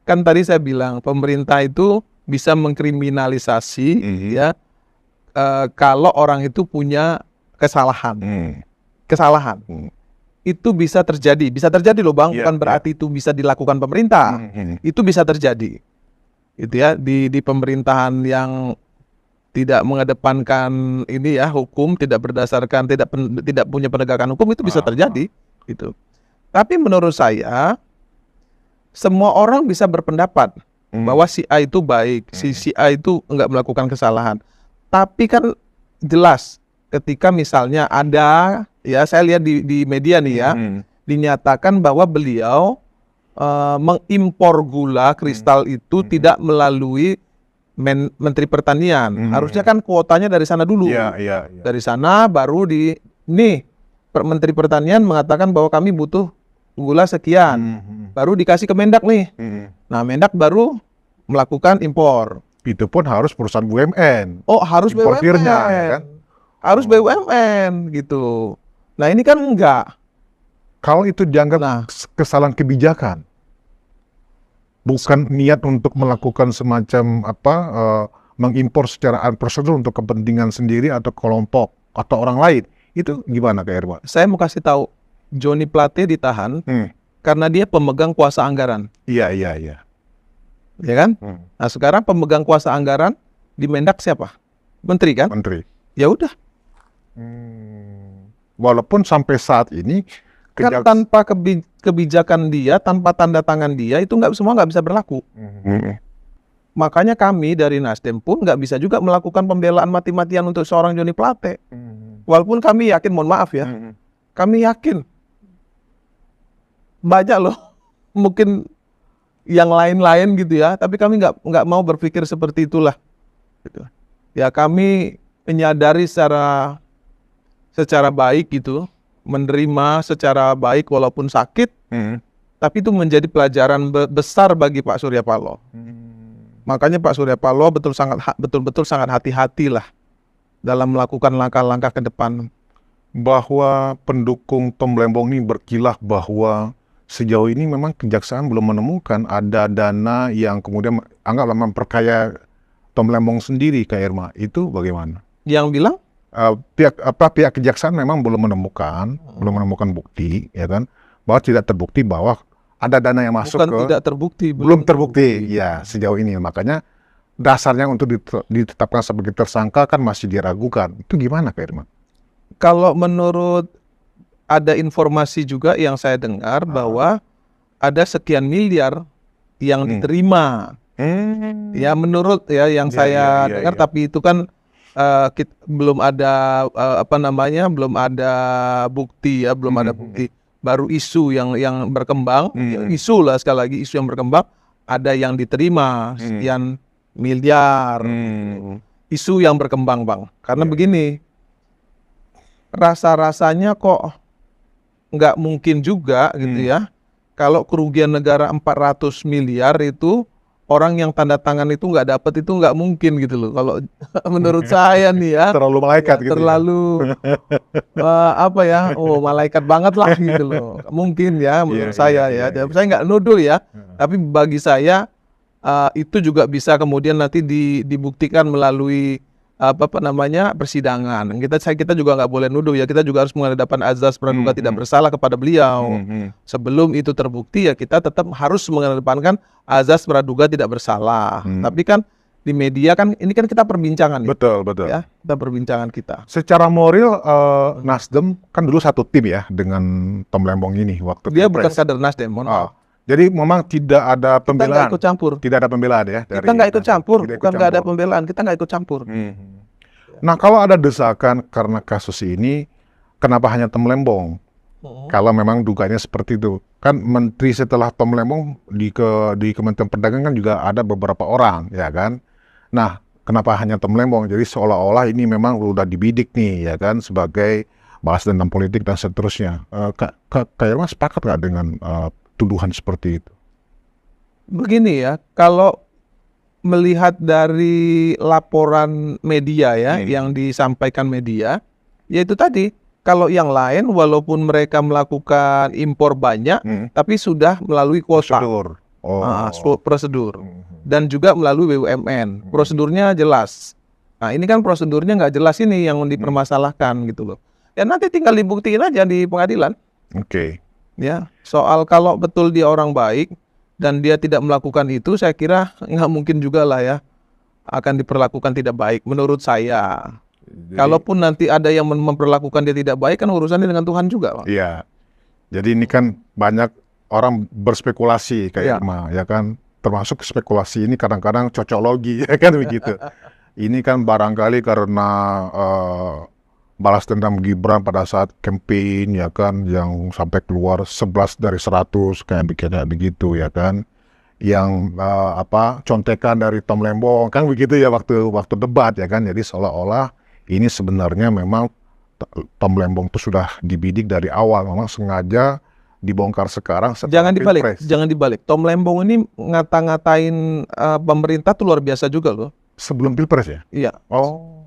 kan tadi saya bilang pemerintah itu bisa mengkriminalisasi ya kalau orang itu punya kesalahan. Kesalahan. Itu bisa terjadi loh Bang, bukan berarti itu bisa dilakukan pemerintah. Itu bisa terjadi. Itu ya di pemerintahan yang tidak mengedepankan ini ya hukum, tidak berdasarkan tidak punya penegakan hukum, itu bisa terjadi gitu. Tapi menurut saya semua orang bisa berpendapat bahwa si A itu baik, si A itu enggak melakukan kesalahan. Tapi kan jelas ketika misalnya ada, ya saya lihat di media nih ya, dinyatakan bahwa beliau mengimpor gula kristal itu tidak melalui Menteri Pertanian. Harusnya kan kuotanya dari sana dulu. Dari sana baru Menteri Pertanian mengatakan bahwa kami butuh gula sekian. Baru dikasih ke Mendak nih. Nah, Mendak baru melakukan impor. Itu pun harus perusahaan BUMN. Oh, harus importirnya, BUMN. ya kan? Harus BUMN gitu. Nah, ini kan enggak. Kalau itu dianggap kesalahan kebijakan, bukan niat untuk melakukan semacam mengimpor secara unprocedur untuk kepentingan sendiri atau kelompok atau orang lain, itu gimana Kak Irma? Saya mau kasih tahu, Johnny Plate ditahan karena dia pemegang kuasa anggaran. Iya. Ya kan? Nah, sekarang pemegang kuasa anggaran di Mendak siapa? Menteri kan? Menteri. Ya udah. Walaupun sampai saat ini kan tanpa kebijakan dia, tanpa tanda tangan dia, itu semua nggak bisa berlaku. Makanya kami dari Nasdem pun nggak bisa juga melakukan pembelaan mati-matian untuk seorang Johnny Plate. Walaupun kami yakin, mohon maaf ya, kami yakin banyak loh, mungkin yang lain-lain gitu ya, tapi kami nggak mau berpikir seperti itulah. Gitu. Ya kami menyadari secara baik gitu, menerima secara baik walaupun sakit, tapi itu menjadi pelajaran besar bagi Pak Surya Paloh. Makanya Pak Surya Paloh betul-betul sangat hati-hati lah dalam melakukan langkah-langkah ke depan. Bahwa pendukung Tom Lembong ini berkilah bahwa sejauh ini memang kejaksaan belum menemukan ada dana yang kemudian anggaplah memperkaya Tom Lembong sendiri, Kak Irma. Itu bagaimana? Yang bilang? Pihak kejaksaan memang belum menemukan bukti, ya kan, bahwa tidak terbukti bahwa ada dana yang masuk bukan tidak terbukti, belum terbukti ya sejauh ini. Makanya dasarnya untuk ditetapkan sebagai tersangka kan masih diragukan. Itu gimana Kak Irma? Kalau menurut ada informasi juga yang saya dengar bahwa ada sekian miliar yang diterima. Ya menurut ya yang saya dengar, tapi itu kan belum ada belum ada bukti ya, belum ada bukti. Baru isu yang berkembang, isu lah sekali lagi, isu yang berkembang, ada yang diterima sekian miliar. Isu yang berkembang, Bang. Karena begini, rasa-rasanya kok nggak mungkin juga gitu ya, kalau kerugian negara 400 miliar itu orang yang tanda tangan itu nggak dapat, itu nggak mungkin gitu loh. Kalau menurut saya nih ya, terlalu malaikat gitu. Terlalu malaikat banget lah gitu loh. Mungkin ya menurut saya ya. Saya nggak nuduh ya, tapi bagi saya itu juga bisa kemudian nanti dibuktikan melalui persidangan. Kita juga nggak boleh nuduh ya, kita juga harus menghadapkan azas praduga tidak bersalah kepada beliau. Sebelum itu terbukti ya kita tetap harus mengedepankan azas praduga tidak bersalah. Tapi kan di media kan ini kan kita perbincangan nih. Betul. Ya, kita perbincangan kita. Secara moral Nasdem kan dulu satu tim ya dengan Tom Lembong ini waktu dia bukan kader Nasdem. Jadi memang tidak ada pembelaan. Kita nggak ikut campur. Tidak ada pembelaan ya. Kita nggak ikut campur. Bukan nggak ada pembelaan. Kita nggak ikut campur. Nah kalau ada desakan karena kasus ini, kenapa hanya Tom Lembong? Kalau memang duganya seperti itu, kan menteri setelah Tom Lembong di Kementerian Perdagangan juga ada beberapa orang, ya kan? Nah kenapa hanya Tom Lembong? Jadi seolah-olah ini memang udah dibidik nih, ya kan, sebagai balas dendam politik dan seterusnya. Kak Irma sepakat nggak dengan tuduhan seperti itu? Begini ya, kalau melihat dari laporan media ya, yang disampaikan media, yaitu tadi, kalau yang lain walaupun mereka melakukan impor banyak, tapi sudah melalui kuota. Prosedur. Dan juga melalui BUMN. Prosedurnya jelas. Nah ini kan prosedurnya nggak jelas, ini yang dipermasalahkan gitu loh. Ya nanti tinggal dibuktiin aja di pengadilan. Ya, soal kalau betul dia orang baik dan dia tidak melakukan itu, saya kira nggak mungkin juga lah ya akan diperlakukan tidak baik menurut saya. Kalaupun nanti ada yang memperlakukan dia tidak baik, kan urusannya dengan Tuhan juga, Bang. Iya. Jadi ini kan banyak orang berspekulasi kayak Irma, ya kan, termasuk spekulasi ini kadang-kadang cocokologi, ya kan begitu. Ini kan barangkali karena balas dendam Gibran pada saat campaign, ya kan, yang sampai keluar 11 dari 100 kayak begitu, ya kan, yang contekan dari Tom Lembong kan begitu ya waktu debat, ya kan. Jadi seolah-olah ini sebenarnya memang Tom Lembong itu sudah dibidik dari awal, memang sengaja dibongkar sekarang. Jangan dibalik. Tom Lembong ini ngata-ngatain pemerintah tuh luar biasa juga loh. Sebelum Pilpres ya? Iya.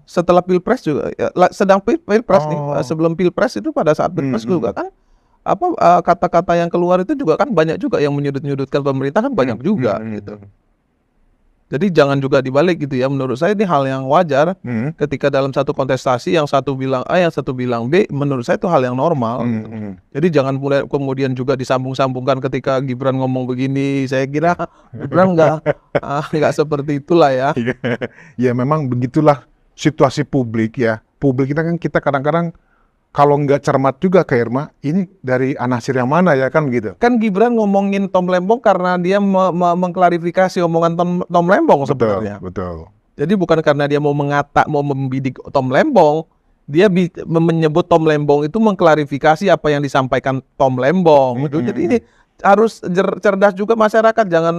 Setelah Pilpres juga, sedang Pilpres nih, sebelum Pilpres itu, pada saat Pilpres juga kan, kata-kata yang keluar itu juga kan banyak juga yang menyudut-nyudutkan pemerintah, kan banyak juga gitu. Jadi jangan juga dibalik gitu ya, menurut saya ini hal yang wajar ketika dalam satu kontestasi yang satu bilang A, yang satu bilang B, menurut saya itu hal yang normal. Jadi jangan mulai kemudian juga disambung-sambungkan ketika Gibran ngomong begini, saya kira Gibran nggak seperti itulah ya. Ya memang begitulah situasi publik ya. Publik kita kadang-kadang kalau nggak cermat juga Kak Irma, ini dari anasir yang mana ya kan gitu. Kan Gibran ngomongin Tom Lembong karena dia mengklarifikasi omongan Tom Lembong sebenarnya. Betul. Jadi bukan karena dia mau membidik Tom Lembong, dia menyebut Tom Lembong itu mengklarifikasi apa yang disampaikan Tom Lembong. Jadi ini harus cerdas juga masyarakat, jangan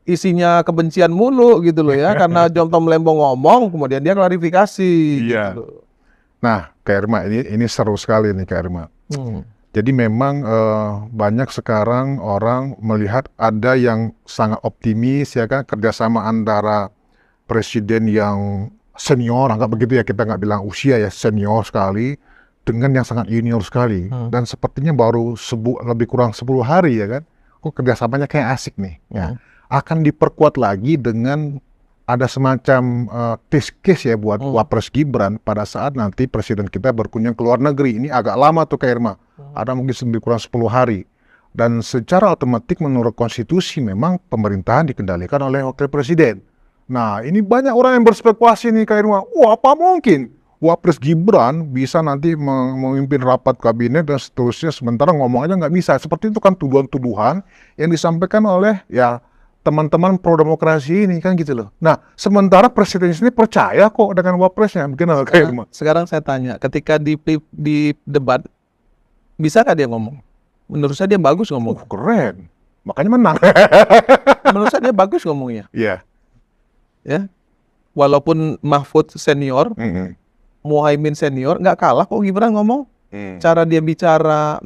isinya kebencian mulu gitu loh ya, karena Tom Lembong ngomong kemudian dia klarifikasi. Iya. Gitu. Nah, Kak Irma, ini seru sekali nih Kak Irma. Jadi memang banyak sekarang orang melihat ada yang sangat optimis ya kan, kerjasama antara presiden yang senior, anggap begitu ya, kita nggak bilang usia ya, senior sekali, dengan yang sangat junior sekali. Dan sepertinya baru lebih kurang 10 hari ya kan, kok kerjasamanya kayak asik nih. Ya. Akan diperkuat lagi dengan ada semacam test case ya buat Wapres Gibran pada saat nanti presiden kita berkunjung ke luar negeri. Ini agak lama tuh Kak Irma, ada mungkin lebih kurang 10 hari. Dan secara otomatis menurut konstitusi memang pemerintahan dikendalikan oleh wakil presiden. Nah, ini banyak orang yang berspekulasi nih Kak Irma, wah apa mungkin Wapres Gibran bisa nanti memimpin rapat kabinet dan seterusnya, sementara ngomong aja nggak bisa. Seperti itu kan tuduhan-tuduhan yang disampaikan oleh ya teman-teman pro-demokrasi ini kan gitu loh. Nah, sementara presiden sendiri percaya kok dengan Wapresnya. Gimana Kak Irma? Sekarang saya tanya, ketika di debat, bisa nggak dia ngomong? Menurut saya dia bagus ngomong. Keren. Makanya menang. Menurut saya dia bagus ngomongnya. Iya. Ya, walaupun Mahfud senior, Muhaimin senior, nggak kalah kok Gibran ngomong. Cara dia bicara,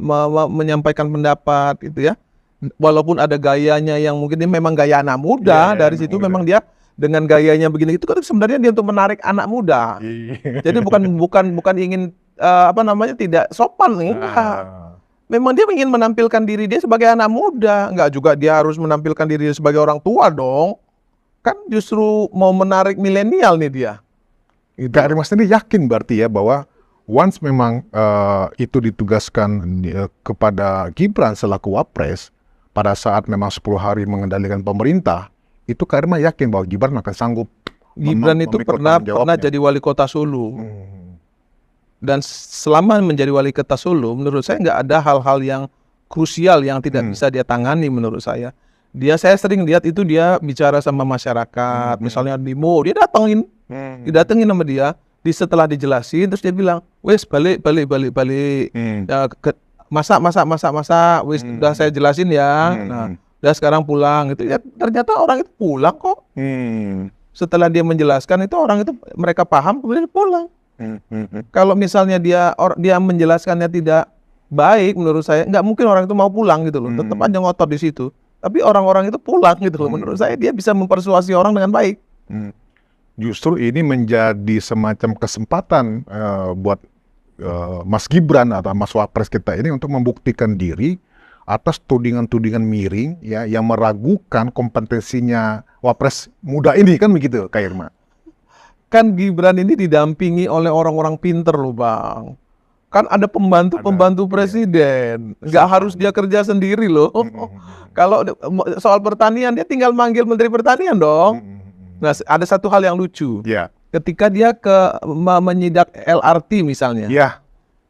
menyampaikan pendapat gitu ya. Walaupun ada gayanya yang mungkin dia memang gaya anak muda, dari situ memang dia dengan gayanya begini itu kan sebenarnya dia untuk menarik anak muda. Jadi bukan ingin tidak sopan, enggak. Memang dia ingin menampilkan diri dia sebagai anak muda, enggak juga dia harus menampilkan diri dia sebagai orang tua dong. Kan justru mau menarik milenial nih dia. Kak Irma sendiri yakin berarti ya bahwa once memang itu ditugaskan kepada Gibran selaku Wapres pada saat memang 10 hari mengendalikan pemerintah, itu Kak Irma yakin bahwa Gibran akan sanggup. Gibran itu pernah jadi wali kota Solo. Dan selama menjadi wali kota Solo, menurut saya nggak ada hal-hal yang krusial yang tidak bisa dia tangani menurut saya. Saya sering lihat itu dia bicara sama masyarakat, misalnya demo, dia didatengin sama dia, setelah dijelasin, terus dia bilang, wes balik, masa, wes udah saya jelasin ya, nah, udah sekarang pulang, itu ya ternyata orang itu pulang kok. Setelah dia menjelaskan itu orang itu mereka paham, kemudian pulang. Kalau misalnya dia menjelaskannya tidak baik, menurut saya nggak mungkin orang itu mau pulang gitu loh, tetap aja ngotot di situ. Tapi orang-orang itu pulang gitu loh. Menurut saya dia bisa mempersuasi orang dengan baik. Justru ini menjadi semacam kesempatan buat Mas Gibran atau Mas Wapres kita ini untuk membuktikan diri atas tudingan-tudingan miring ya yang meragukan kompetensinya Wapres muda ini kan begitu Kak Irma. Kan Gibran ini didampingi oleh orang-orang pinter loh Bang. Kan ada pembantu presiden. Nggak harus dia kerja sendiri loh. Kalau soal pertanian dia tinggal manggil Menteri Pertanian dong. Nah ada satu hal yang lucu. Ketika dia menyidak LRT misalnya.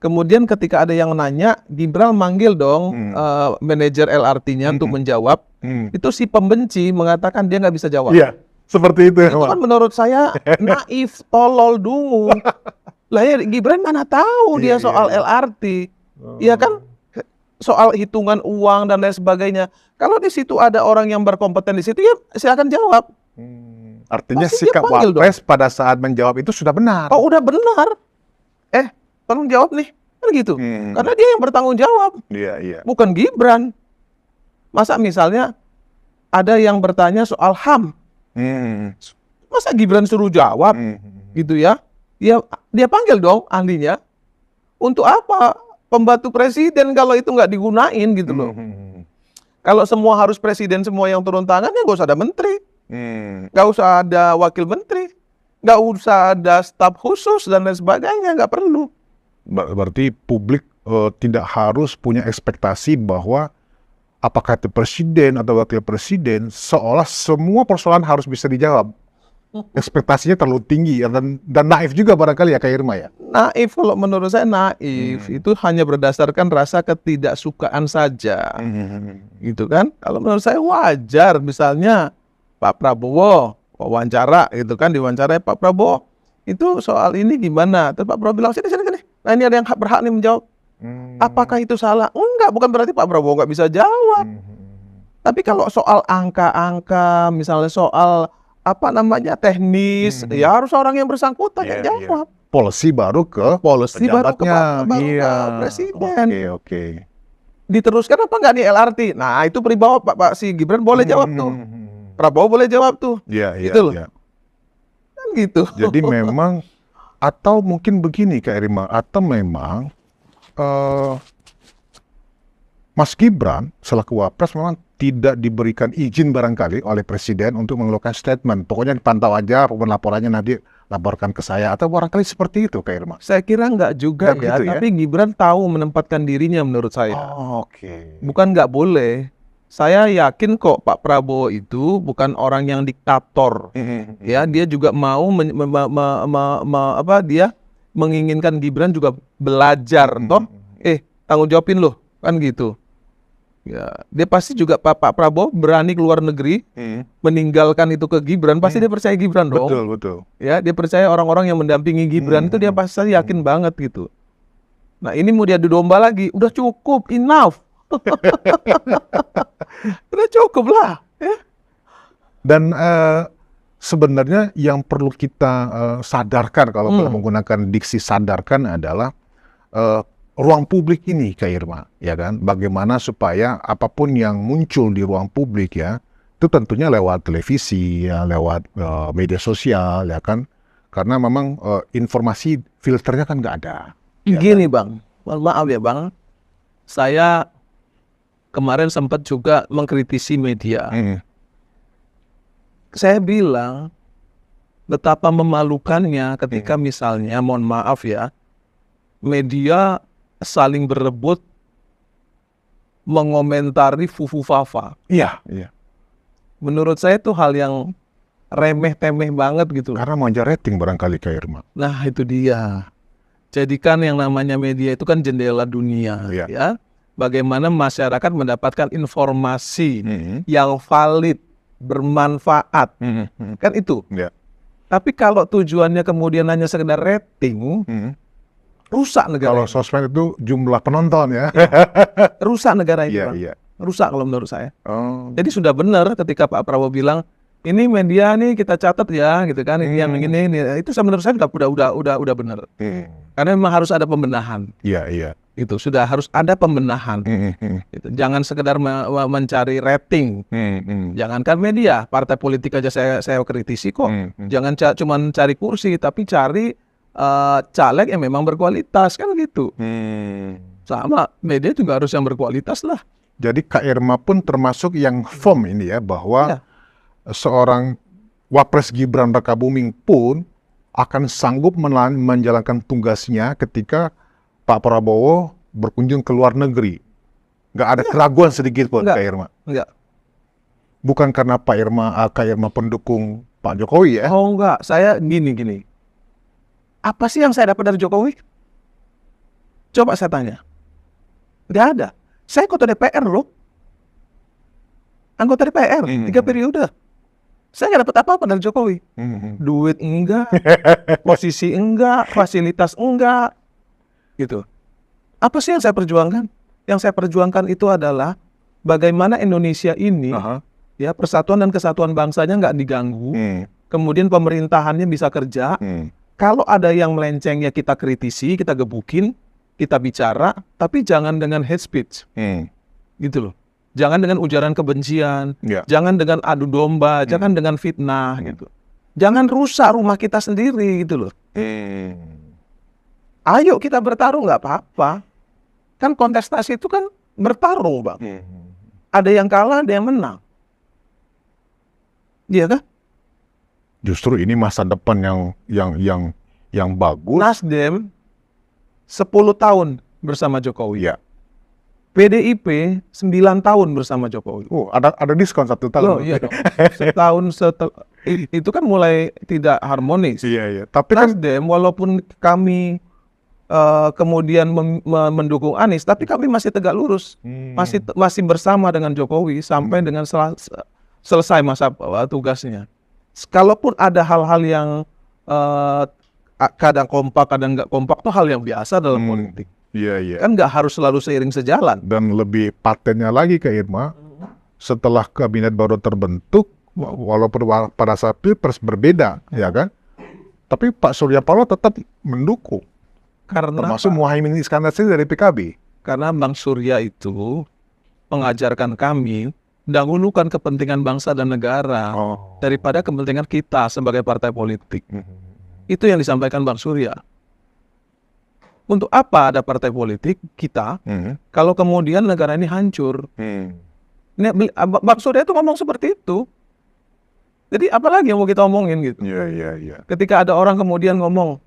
Kemudian ketika ada yang nanya, Gibran manggil dong manajer LRT-nya untuk menjawab. Itu si pembenci mengatakan dia nggak bisa jawab. Seperti itu. Itu kan menurut saya naif, tolol, dungu. Lah ya Gibran mana tahu dia soal LRT. Ya kan soal hitungan uang dan lain sebagainya. Kalau di situ ada orang yang berkompeten di situ ya silakan jawab. Artinya sikap Wapres pada saat menjawab itu sudah benar. Oh, udah benar. Tolong jawab nih. Kan gitu. Karena dia yang bertanggung jawab. Bukan Gibran. Masa misalnya ada yang bertanya soal HAM. Masa Gibran suruh jawab gitu ya? Dia panggil dong ahlinya. Untuk apa? Pembantu presiden kalau itu nggak digunain gitu loh. Kalau semua harus presiden semua yang turun tangan ya nggak usah ada menteri, nggak usah ada wakil menteri, nggak usah ada staf khusus dan lain sebagainya, nggak perlu. Berarti publik tidak harus punya ekspektasi bahwa apakah itu presiden atau wakil presiden, seolah semua persoalan harus bisa dijawab. Ekspektasinya terlalu tinggi dan naif juga barangkali ya Kak Irma ya? Naif, kalau menurut saya naif. Itu hanya berdasarkan rasa ketidaksukaan saja. Gitu kan? Kalau menurut saya wajar, misalnya Pak Prabowo wawancara gitu kan, diwawancara Pak Prabowo itu soal ini gimana? Terus Pak Prabowo bilang sini. Nah ini ada yang berhak nih menjawab. Apakah itu salah? Enggak, bukan berarti Pak Prabowo nggak bisa jawab. Tapi kalau soal angka-angka, misalnya soal teknis, ya harus orang yang bersangkutan yang jawab. Policy baru ke pejabatnya. Presiden. Oke. Diteruskan apa nggak nih LRT? Nah itu Prabowo, Pak si Gibran boleh jawab tuh. Prabowo boleh jawab tuh. Gitu loh. Kan gitu. Jadi memang atau mungkin begini Kak Irma, atau memang Mas Gibran selaku Wapres memang tidak diberikan izin barangkali oleh Presiden untuk mengeluarkan statement. Pokoknya dipantau aja, laporannya nanti laporkan ke saya, atau barangkali seperti itu Kak Irma? Saya kira nggak juga Nggak ya, begitu ya? tapi Gibran tahu menempatkan dirinya menurut saya. Oh, oke. Bukan nggak boleh. Saya yakin kok Pak Prabowo itu bukan orang yang diktator. Ya, dia juga mau dia menginginkan Gibran juga belajar toh. Tanggung jawabin loh, kan gitu. Ya, dia pasti juga Pak Prabowo berani keluar negeri, meninggalkan itu ke Gibran, pasti dia percaya Gibran dong. Betul, betul. Ya, dia percaya orang-orang yang mendampingi Gibran itu dia pasti yakin banget gitu. Nah, ini mau diadu domba lagi, udah cukup, enough. Udah cukup lah. Ya. Dan sebenarnya yang perlu kita sadarkan kalau menggunakan diksi sadarkan adalah ruang publik ini, Kak Irma, ya kan? Bagaimana supaya apapun yang muncul di ruang publik ya, itu tentunya lewat televisi, ya, lewat media sosial, ya kan? Karena memang informasi filternya kan nggak ada. Ya Gini Bang, mohon maaf ya Bang, saya kemarin sempat juga mengkritisi media. Saya bilang betapa memalukannya ketika misalnya, mohon maaf ya, media saling berebut mengomentari Fufu Fafa. Iya, iya. Menurut saya itu hal yang remeh-temeh banget gitu. Karena mau rating barangkali Kak Irma. Nah itu dia. Jadikan yang namanya media itu kan jendela dunia, ya. Bagaimana masyarakat mendapatkan informasi yang valid, bermanfaat, kan itu. Tapi kalau tujuannya kemudian hanya sekedar rating, rusak negara. Kalau sosmed itu jumlah penonton ya. Rusak negara ini, Bang. Rusak kalau menurut saya. Jadi sudah benar ketika Pak Prabowo bilang ini media nih kita catat ya, gitu kan. Ini yang ini. Itu menurut saya udah benar. Karena memang harus ada pembenahan. Iya. Itu sudah harus ada pembenahan. Gitu. Jangan sekedar mencari rating. Jangankan media, partai politik aja saya kritisi kok. Jangan cuma cari kursi, tapi cari caleg yang memang berkualitas, kan gitu. Sama media juga harus yang berkualitas lah. Jadi Kak Irma pun termasuk yang firm ini ya, bahwa seorang Wapres Gibran Rakabuming pun akan sanggup menjalankan tugasnya ketika Pak Prabowo berkunjung ke luar negeri. Nggak ada keraguan sedikit pun Kak Irma. Enggak. Bukan karena Kak Irma pendukung Pak Jokowi ya? Oh enggak, saya gini. Apa sih yang saya dapat dari Jokowi? Coba saya tanya. Nggak ada. Saya anggota DPR loh. Anggota DPR, 3 periode. Saya nggak dapat apa-apa dari Jokowi. Duit enggak, posisi enggak, fasilitas enggak. Gitu. Apa sih yang saya perjuangkan? Yang saya perjuangkan itu adalah bagaimana Indonesia ini, ya, persatuan dan kesatuan bangsanya nggak diganggu. Kemudian pemerintahannya bisa kerja. Kalau ada yang melenceng ya kita kritisi, kita gebukin, kita bicara, tapi jangan dengan hate speech. Gitu loh. Jangan dengan ujaran kebencian, jangan dengan adu domba, jangan dengan fitnah gitu. Jangan rusak rumah kita sendiri gitu loh. Ayo kita bertarung, nggak apa-apa. Kan kontestasi itu kan bertarung, Bang. Ada yang kalah, ada yang menang. Iya kan? Justru ini masa depan yang bagus. Nasdem 10 tahun bersama Jokowi. Ya. PDIP 9 tahun bersama Jokowi. Oh, ada diskon 1 tahun. Loh, iya dong. Setahun itu kan mulai tidak harmonis. Iya. Tapi Nasdem walaupun kami kemudian mendukung Anies, tapi kami masih tegak lurus, masih bersama dengan Jokowi sampai dengan selesai masa tugasnya. Kalaupun ada hal-hal yang kadang kompak, kadang nggak kompak, itu hal yang biasa dalam politik. Iya. Kan nggak harus selalu seiring sejalan. Dan lebih patennya lagi Kak Irma, setelah kabinet baru terbentuk, walaupun pada saat Pilpres berbeda, ya kan? Tapi Pak Surya Paloh tetap mendukung. Karena termasuk Muhaimin Iskandar dari PKB. Karena Bang Surya itu mengajarkan kami dahulukan kepentingan bangsa dan negara daripada kepentingan kita sebagai partai politik. Itu yang disampaikan Bang Surya. Untuk apa ada partai politik kita kalau kemudian negara ini hancur? Bang Surya itu ngomong seperti itu. Jadi apalagi yang mau kita omongin gitu. Iya. Ketika ada orang kemudian ngomong,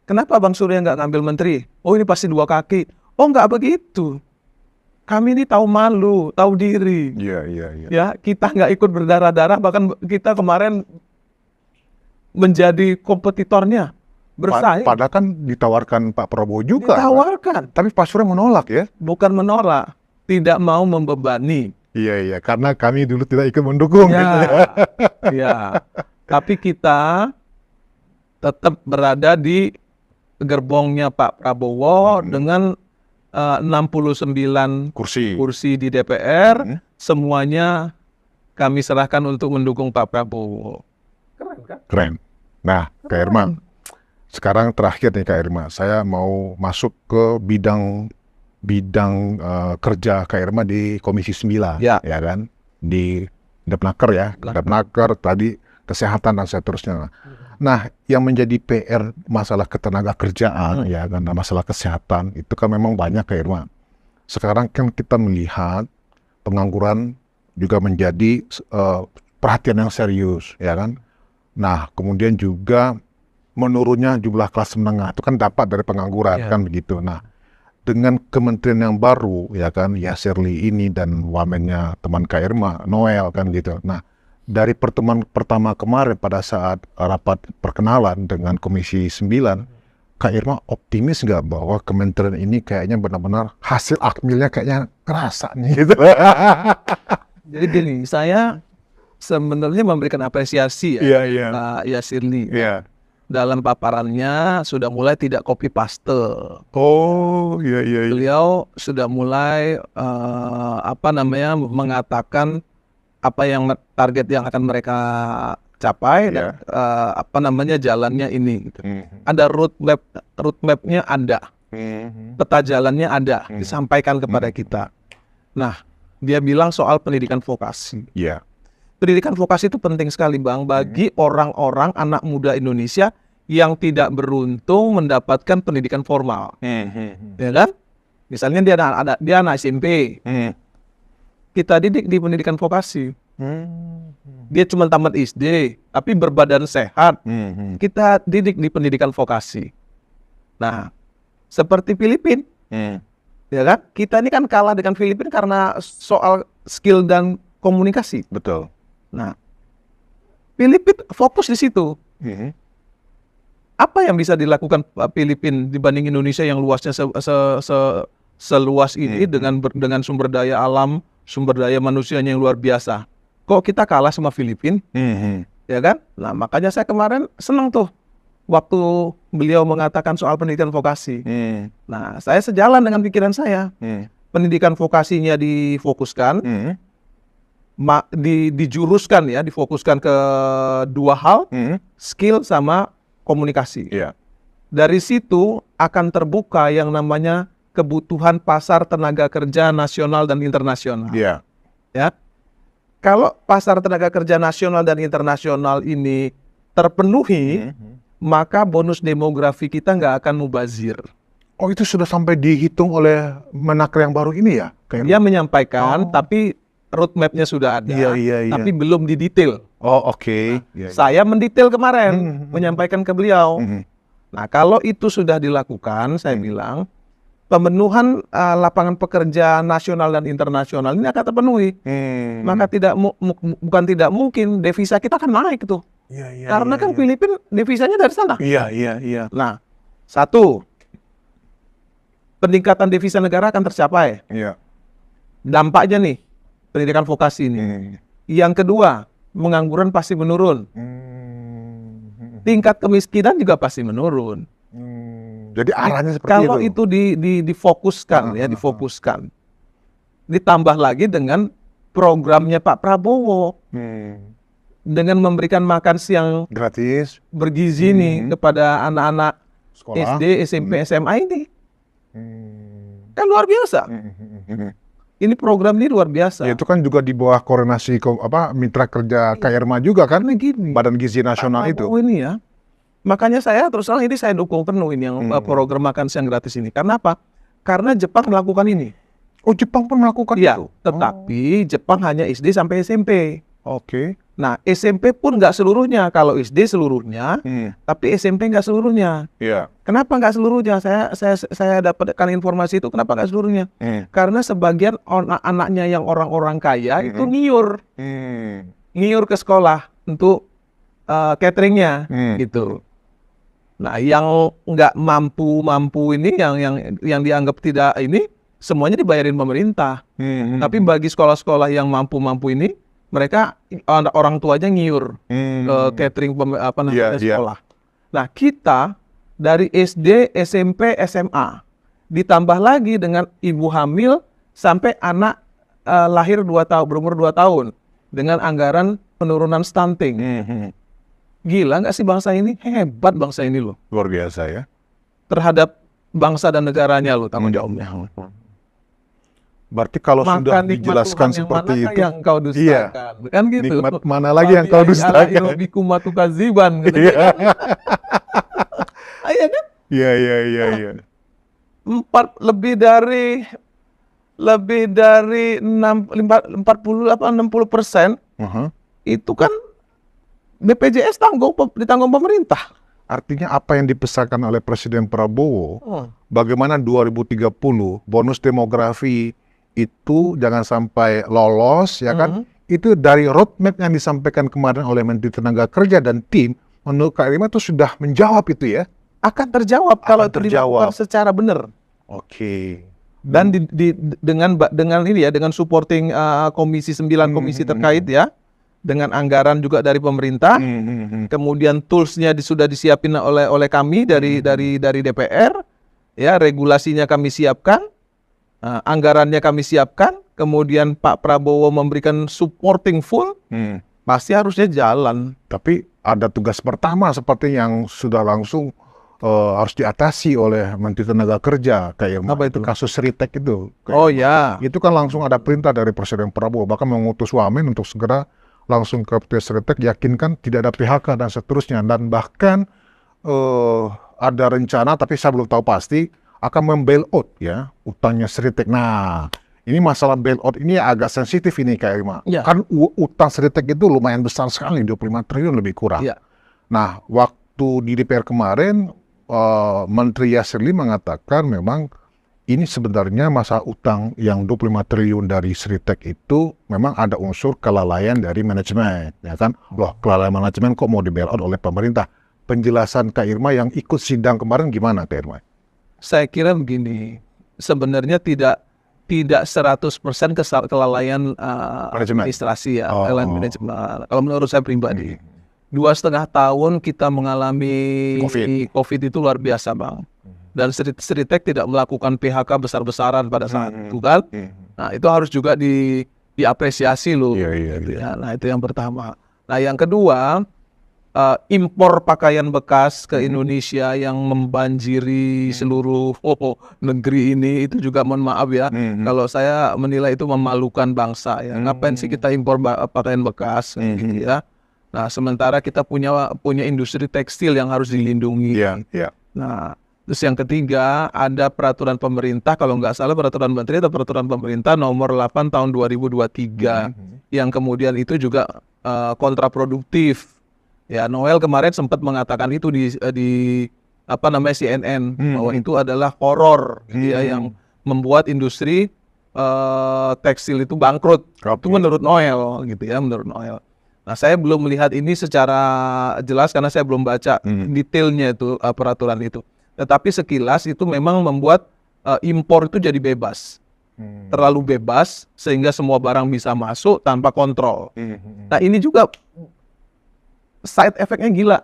kenapa Bang Surya nggak ngambil menteri? Oh ini pasti dua kaki. Oh nggak begitu. Kami ini tahu malu, tahu diri. Iya. Ya, kita nggak ikut berdarah-darah, bahkan kita kemarin menjadi kompetitornya, bersaing. Padahal kan ditawarkan Pak Prabowo juga. Ditawarkan, Tapi Pak Surya menolak ya. bukan menolak, tidak mau membebani. Iya, karena kami dulu tidak ikut mendukung. Ya, gitu ya. ya. Tapi kita tetap berada di gerbongnya Pak Prabowo dengan 69 kursi di DPR, semuanya kami serahkan untuk mendukung Pak Prabowo. Keren kan? Keren. Nah, Kak Irma, sekarang terakhir nih Kak Irma, saya mau masuk ke bidang kerja Kak Irma di Komisi 9, Ya. kan? Di Depnaker ya, Depnaker tadi kesehatan dan seterusnya. Nah, yang menjadi PR masalah ketenaga kerjaan ya kan, masalah kesehatan itu kan memang banyak Kak Irma. Sekarang kan kita melihat pengangguran juga menjadi perhatian yang serius ya kan. Nah, kemudian juga menurunnya jumlah kelas menengah itu kan dapat dari pengangguran kan begitu. Nah, dengan kementerian yang baru ya kan, Yasirli ini dan wamennya teman Kak Irma, Noel kan gitu. Nah, dari pertemuan pertama kemarin pada saat rapat perkenalan dengan Komisi 9, Kak Irma optimis nggak bahwa kementerian ini kayaknya benar-benar hasil akmilnya kayaknya kerasa nih gitu. Jadi gini, saya sebenarnya memberikan apresiasi ya Pak Yasirli. Iya. Dalam paparannya sudah mulai tidak copy paste. Oh, iya. Beliau sudah mulai mengatakan apa yang target yang akan mereka capai dan jalannya ini. Gitu. Ada roadmap-nya ada, peta jalannya ada, disampaikan kepada kita. Nah, dia bilang soal pendidikan vokasi. Iya. Pendidikan vokasi itu penting sekali Bang bagi orang-orang anak muda Indonesia yang tidak beruntung mendapatkan pendidikan formal, ya kan? Misalnya dia anak SMP. Kita didik di pendidikan vokasi. Dia cuma tamat SD, tapi berbadan sehat. Kita didik di pendidikan vokasi. Nah, seperti Filipina, ya kan? Kita ini kan kalah dengan Filipina karena soal skill dan komunikasi. Betul. Nah, Filipina fokus di situ. Apa yang bisa dilakukan Filipina dibanding Indonesia yang luasnya seluas ini dengan sumber daya alam, sumber daya manusianya yang luar biasa. Kok kita kalah sama Filipina? Ya kan? Nah, makanya saya kemarin senang tuh waktu beliau mengatakan soal pendidikan vokasi. Nah, saya sejalan dengan pikiran saya. Pendidikan vokasinya difokuskan, dijuruskan ya, difokuskan ke dua hal, skill sama komunikasi. Dari situ akan terbuka yang namanya kebutuhan pasar tenaga kerja nasional dan internasional. Ya, kalau pasar tenaga kerja nasional dan internasional ini terpenuhi, maka bonus demografi kita nggak akan mubazir. Oh, itu sudah sampai dihitung oleh Menaker yang baru ini ya? Dia menyampaikan, tapi roadmap-nya sudah ada, tapi belum didetail. Oh, oke. Saya mendetail kemarin, menyampaikan ke beliau. Nah, kalau itu sudah dilakukan, saya bilang, pemenuhan lapangan pekerja nasional dan internasional ini akan terpenuhi. Maka bukan tidak mungkin, devisa kita akan naik tuh. Karena kan Filipina devisanya dari sana. Iya. Nah, satu, peningkatan devisa negara akan tercapai. Dampaknya nih, pendidikan vokasi ini. Yang kedua, pengangguran pasti menurun. Tingkat kemiskinan juga pasti menurun. Jadi arahnya seperti kalau itu difokuskan ya, difokuskan. Ditambah lagi dengan programnya Pak Prabowo. Dengan memberikan makan siang gratis bergizi nih kepada anak-anak sekolah, SD, SMP, SMA ini. Kan luar biasa. Ini program ini luar biasa. Ya, itu kan juga di bawah koordinasi mitra kerja Kak Irma juga kan, Badan Gizi Nasional itu. Ini ya. Makanya saya terus terang ini saya dukung penuh ini yang program makan siang gratis ini. Karena apa? Karena Jepang melakukan ini. Oh, Jepang pun melakukan itu. Tetapi Jepang hanya SD sampai SMP. Oke. Nah, SMP pun nggak seluruhnya. Kalau SD seluruhnya, tapi SMP nggak seluruhnya. Iya. Kenapa nggak seluruhnya? Saya dapatkan informasi itu kenapa nggak seluruhnya? Karena sebagian anaknya yang orang-orang kaya itu ngiur ke sekolah untuk cateringnya, gitu. Nah, yang nggak mampu ini, yang dianggap tidak ini, semuanya dibayarin pemerintah. Tapi bagi sekolah-sekolah yang mampu ini, mereka orang tuanya ngiur ke catering sekolah. Nah, kita dari SD, SMP, SMA ditambah lagi dengan ibu hamil sampai anak lahir berumur 2 tahun dengan anggaran penurunan stunting. Gila nggak sih bangsa ini? Hebat bangsa ini loh. Luar biasa ya. Terhadap bangsa dan negaranya loh tanggung jawabnya. Berarti kalau Maka sudah nikmat dijelaskan Tuhan seperti yang itu, yang kau dustakan, kan gitu. nikmat mana lagi yang kau dustakan? Gitu. Iya. Iya kan? Iya. Lebih dari 60% itu kan BPJS ditanggung pemerintah. Artinya apa yang dipesankan oleh Presiden Prabowo, bagaimana 2030 bonus demografi itu jangan sampai lolos, ya kan? Itu dari roadmap yang disampaikan kemarin oleh Menteri Tenaga Kerja dan tim, menurut Kak Irma itu sudah menjawab itu ya? Akan terjawab kalau itu dilakukan secara benar. Oke. Dan dengan supporting komisi 9 komisi terkait ya, dengan anggaran juga dari pemerintah, kemudian toolsnya sudah disiapin oleh kami dari DPR, ya, regulasinya kami siapkan, anggarannya kami siapkan, kemudian Pak Prabowo memberikan supporting full, pasti harusnya jalan. Tapi ada tugas pertama seperti yang sudah langsung harus diatasi oleh Menteri Tenaga Kerja, kayak apa itu? Kasus Ritek itu. Ya. Itu kan langsung ada perintah dari Presiden Prabowo, bahkan mengutus Wamen untuk segera langsung ke PT Ritek, yakinkan tidak ada PHK dan seterusnya, dan bahkan ada rencana, tapi saya belum tahu pasti, akan membail out ya utangnya Ritek. Nah, ini masalah bail out ini agak sensitif ini Kak Irma. Ya. Kan utang Ritek itu lumayan besar sekali, 25 triliun lebih kurang. Ya. Nah, waktu di DPR kemarin Menteri Yasirli mengatakan memang ini sebenarnya masa utang yang 25 triliun dari Ritek itu memang ada unsur kelalaian dari manajemen, ya kan? Loh, kelalaian manajemen kok mau di bailout oleh pemerintah? Penjelasan Kak Irma yang ikut sidang kemarin gimana Kak Irma? Saya kira begini, sebenarnya tidak 100% kelalaian administrasi ya, kelalaian manajemen. Kalau menurut saya pribadi, 2,5 tahun kita mengalami COVID itu luar biasa, Bang. Dan Ritek tidak melakukan PHK besar-besaran pada saat itu kan. Nah, itu harus juga diapresiasi loh. Iya. Nah, itu yang pertama. Nah, yang kedua, impor pakaian bekas ke Indonesia yang membanjiri seluruh negeri ini, itu juga mohon maaf ya. Kalau saya menilai itu memalukan bangsa ya. Ngapain sih kita impor pakaian bekas gitu ya. Nah, sementara kita punya industri tekstil yang harus dilindungi. Iya. Nah, terus yang ketiga, ada peraturan pemerintah, kalau nggak salah peraturan menteri atau peraturan pemerintah nomor 8 tahun 2023, yang kemudian itu juga kontraproduktif. Ya, Noel kemarin sempat mengatakan itu di CNN, bahwa itu adalah horor gitu ya, yang membuat industri tekstil itu bangkrut. Itu menurut Noel gitu ya, menurut Noel. Nah, saya belum melihat ini secara jelas karena saya belum baca detailnya itu peraturan itu. Tetapi sekilas itu memang membuat impor itu jadi bebas. Terlalu bebas sehingga semua barang bisa masuk tanpa kontrol. Nah, ini juga side effect-nya gila.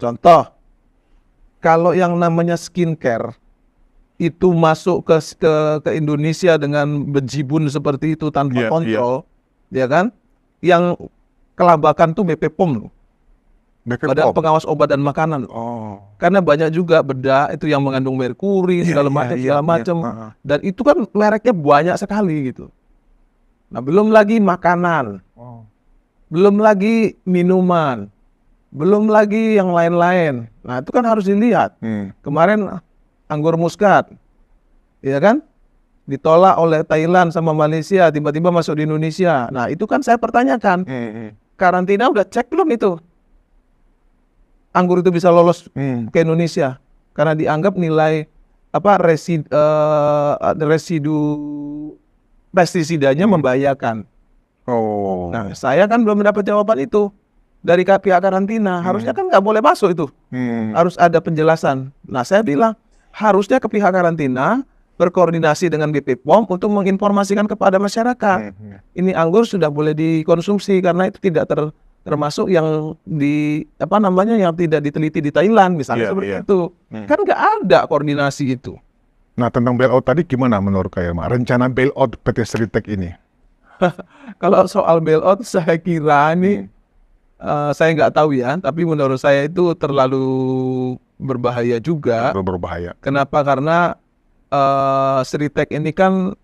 Contoh, kalau yang namanya skincare itu masuk ke Indonesia dengan bejibun seperti itu tanpa kontrol, ya kan? Yang kelabakan tuh BP POM loh. Badan Pengawas Obat dan Makanan. Karena banyak juga bedah itu yang mengandung merkuri segala macam. Dan itu kan mereknya banyak sekali gitu. Nah, belum lagi makanan. Belum lagi minuman. Belum lagi yang lain-lain. Nah, itu kan harus dilihat. Kemarin anggur muskat. Ya kan? ditolak oleh Thailand sama Malaysia, tiba-tiba masuk di Indonesia. Nah, itu kan saya pertanyakan, karantina udah cek belum itu? Anggur itu bisa lolos ke Indonesia karena dianggap nilai residu pestisidanya membahayakan. Oh. Nah, saya kan belum mendapat jawaban itu dari pihak karantina. Harusnya kan nggak boleh masuk itu. Harus ada penjelasan. Nah, saya bilang harusnya ke pihak karantina berkoordinasi dengan BP POM untuk menginformasikan kepada masyarakat. Ini anggur sudah boleh dikonsumsi karena itu tidak termasuk yang yang tidak diteliti di Thailand misalnya seperti itu. Kan nggak ada koordinasi itu. Nah, tentang bailout tadi gimana menurut Kak Irma? Rencana bailout PT Sritek ini? Kalau soal bailout saya kira ini saya nggak tahu ya, tapi menurut saya itu terlalu berbahaya juga. Berbahaya. Kenapa? Karena Sritek ini kan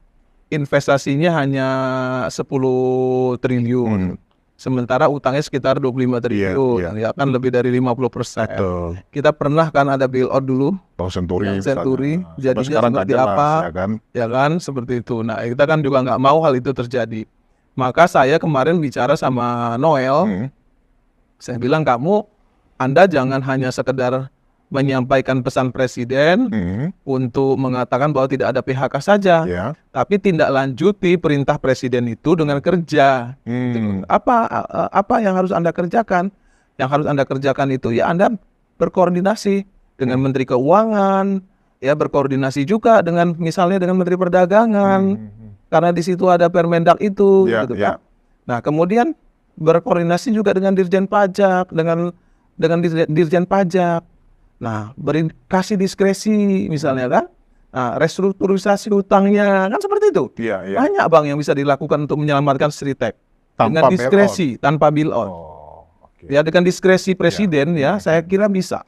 investasinya hanya 10 triliun. Sementara utangnya sekitar 25 triliun, ya kan lebih dari 50%. Kita pernah kan ada bailout dulu, Senturi, jadinya seperti apa, ya kan, seperti itu. Nah, kita kan juga nggak mau hal itu terjadi. Maka saya kemarin bicara sama Noel, saya bilang Anda jangan hanya sekedar menyampaikan pesan presiden untuk mengatakan bahwa tidak ada PHK saja, tapi tindak lanjuti perintah presiden itu dengan kerja. Apa yang harus Anda kerjakan? Yang harus Anda kerjakan itu ya Anda berkoordinasi dengan Menteri Keuangan, ya berkoordinasi juga dengan misalnya dengan Menteri Perdagangan, karena di situ ada Permendak itu, gitu kan. Nah, kemudian berkoordinasi juga dengan Dirjen Pajak, dengan Dirjen Pajak. Nah, kasih diskresi misalnya kan, nah, restrukturisasi utangnya kan seperti itu. Banyak Bang yang bisa dilakukan untuk menyelamatkan Sritek dengan diskresi tanpa bailout. Ya dengan diskresi presiden saya kira bisa.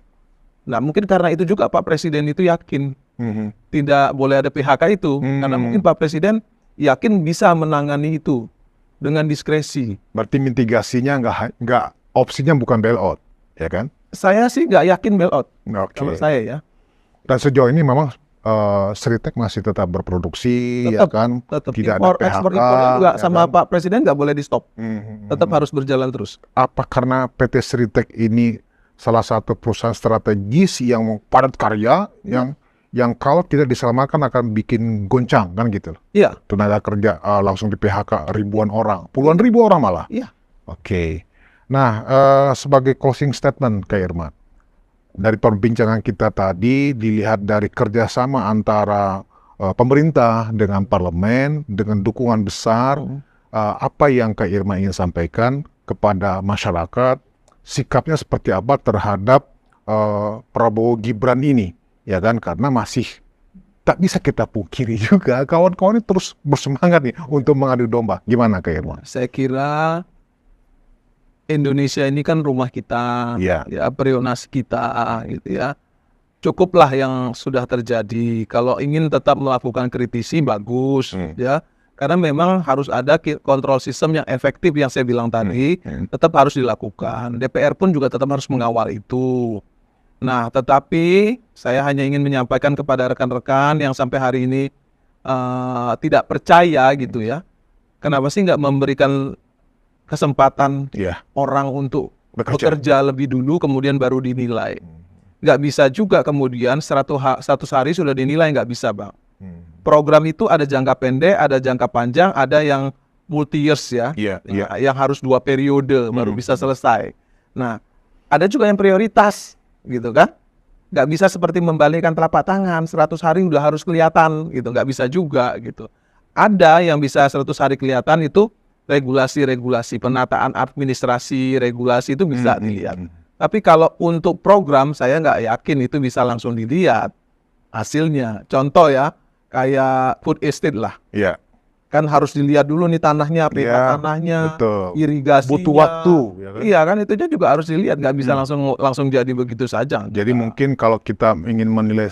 Nah, mungkin karena itu juga Pak Presiden itu yakin tidak boleh ada PHK itu karena mungkin Pak Presiden yakin bisa menangani itu dengan diskresi. Berarti mitigasinya nggak opsinya bukan bailout, ya kan? Saya sih nggak yakin bailout, kalau saya ya. Dan sejauh ini memang Sritek masih tetap berproduksi, ya kan? Tetap tidak ada PHK. Ekspor juga sama kan? Pak Presiden nggak boleh di stop, tetap harus berjalan terus. Apa karena PT Sritek ini salah satu perusahaan strategis yang padat karya, yang kalau tidak diselamatkan akan bikin goncang kan gitu? Iya. Tenaga kerja langsung di PHK ribuan orang, puluhan ribu orang malah. Iya. Oke. Nah, sebagai closing statement, Kak Irma, dari perbincangan kita tadi dilihat dari kerjasama antara pemerintah dengan parlemen, dengan dukungan besar, apa yang Kak Irma ingin sampaikan kepada masyarakat, sikapnya seperti apa terhadap Prabowo Gibran ini, ya kan? Karena masih tak bisa kita pungkiri juga, kawan-kawan ini terus bersemangat nih untuk mengadu domba. Gimana Kak Irma? Saya kira Indonesia ini kan rumah kita, ya prioritas kita, gitu ya. Cukuplah yang sudah terjadi. Kalau ingin tetap melakukan kritisi bagus, ya. Karena memang harus ada kontrol sistem yang efektif yang saya bilang tadi, tetap harus dilakukan. DPR pun juga tetap harus mengawal itu. Nah, tetapi saya hanya ingin menyampaikan kepada rekan-rekan yang sampai hari ini tidak percaya gitu ya. Kenapa sih nggak memberikan kesempatan orang untuk bekerja lebih dulu kemudian baru dinilai. Nggak bisa juga kemudian 100 hari sudah dinilai, nggak bisa Bang. Program itu ada jangka pendek, ada jangka panjang, ada yang multi years ya, yang harus 2 periode baru bisa selesai. Nah, ada juga yang prioritas gitu kan. Nggak bisa seperti membalikkan telapak tangan, 100 hari udah harus kelihatan gitu, nggak bisa juga gitu. Ada yang bisa 100 hari kelihatan itu regulasi-regulasi, penataan administrasi, regulasi itu bisa dilihat. Tapi kalau untuk program, saya nggak yakin itu bisa langsung dilihat hasilnya. Contoh ya, kayak food estate lah. Kan harus dilihat dulu nih tanahnya, peta tanahnya, irigasinya. Butuh waktu. Ya kan? Iya kan, itu juga harus dilihat. Nggak bisa langsung jadi begitu saja. Jadi mungkin kalau kita ingin menilai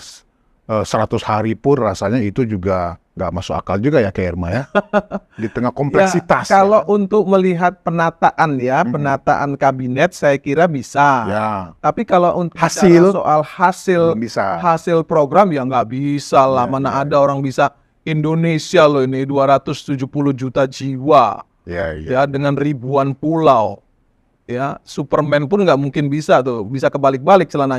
100 hari pun rasanya itu juga nggak masuk akal juga ya Kak Irma ya. Di tengah kompleksitas. Ya, kalau untuk melihat penataan ya, penataan kabinet saya kira bisa. Tapi kalau untuk soal hasil program ya nggak bisa lah. Mana ada orang bisa Indonesia loh ini 270 juta jiwa, ya dengan ribuan pulau, ya Superman pun nggak mungkin bisa tuh bisa kebalik-balik celananya.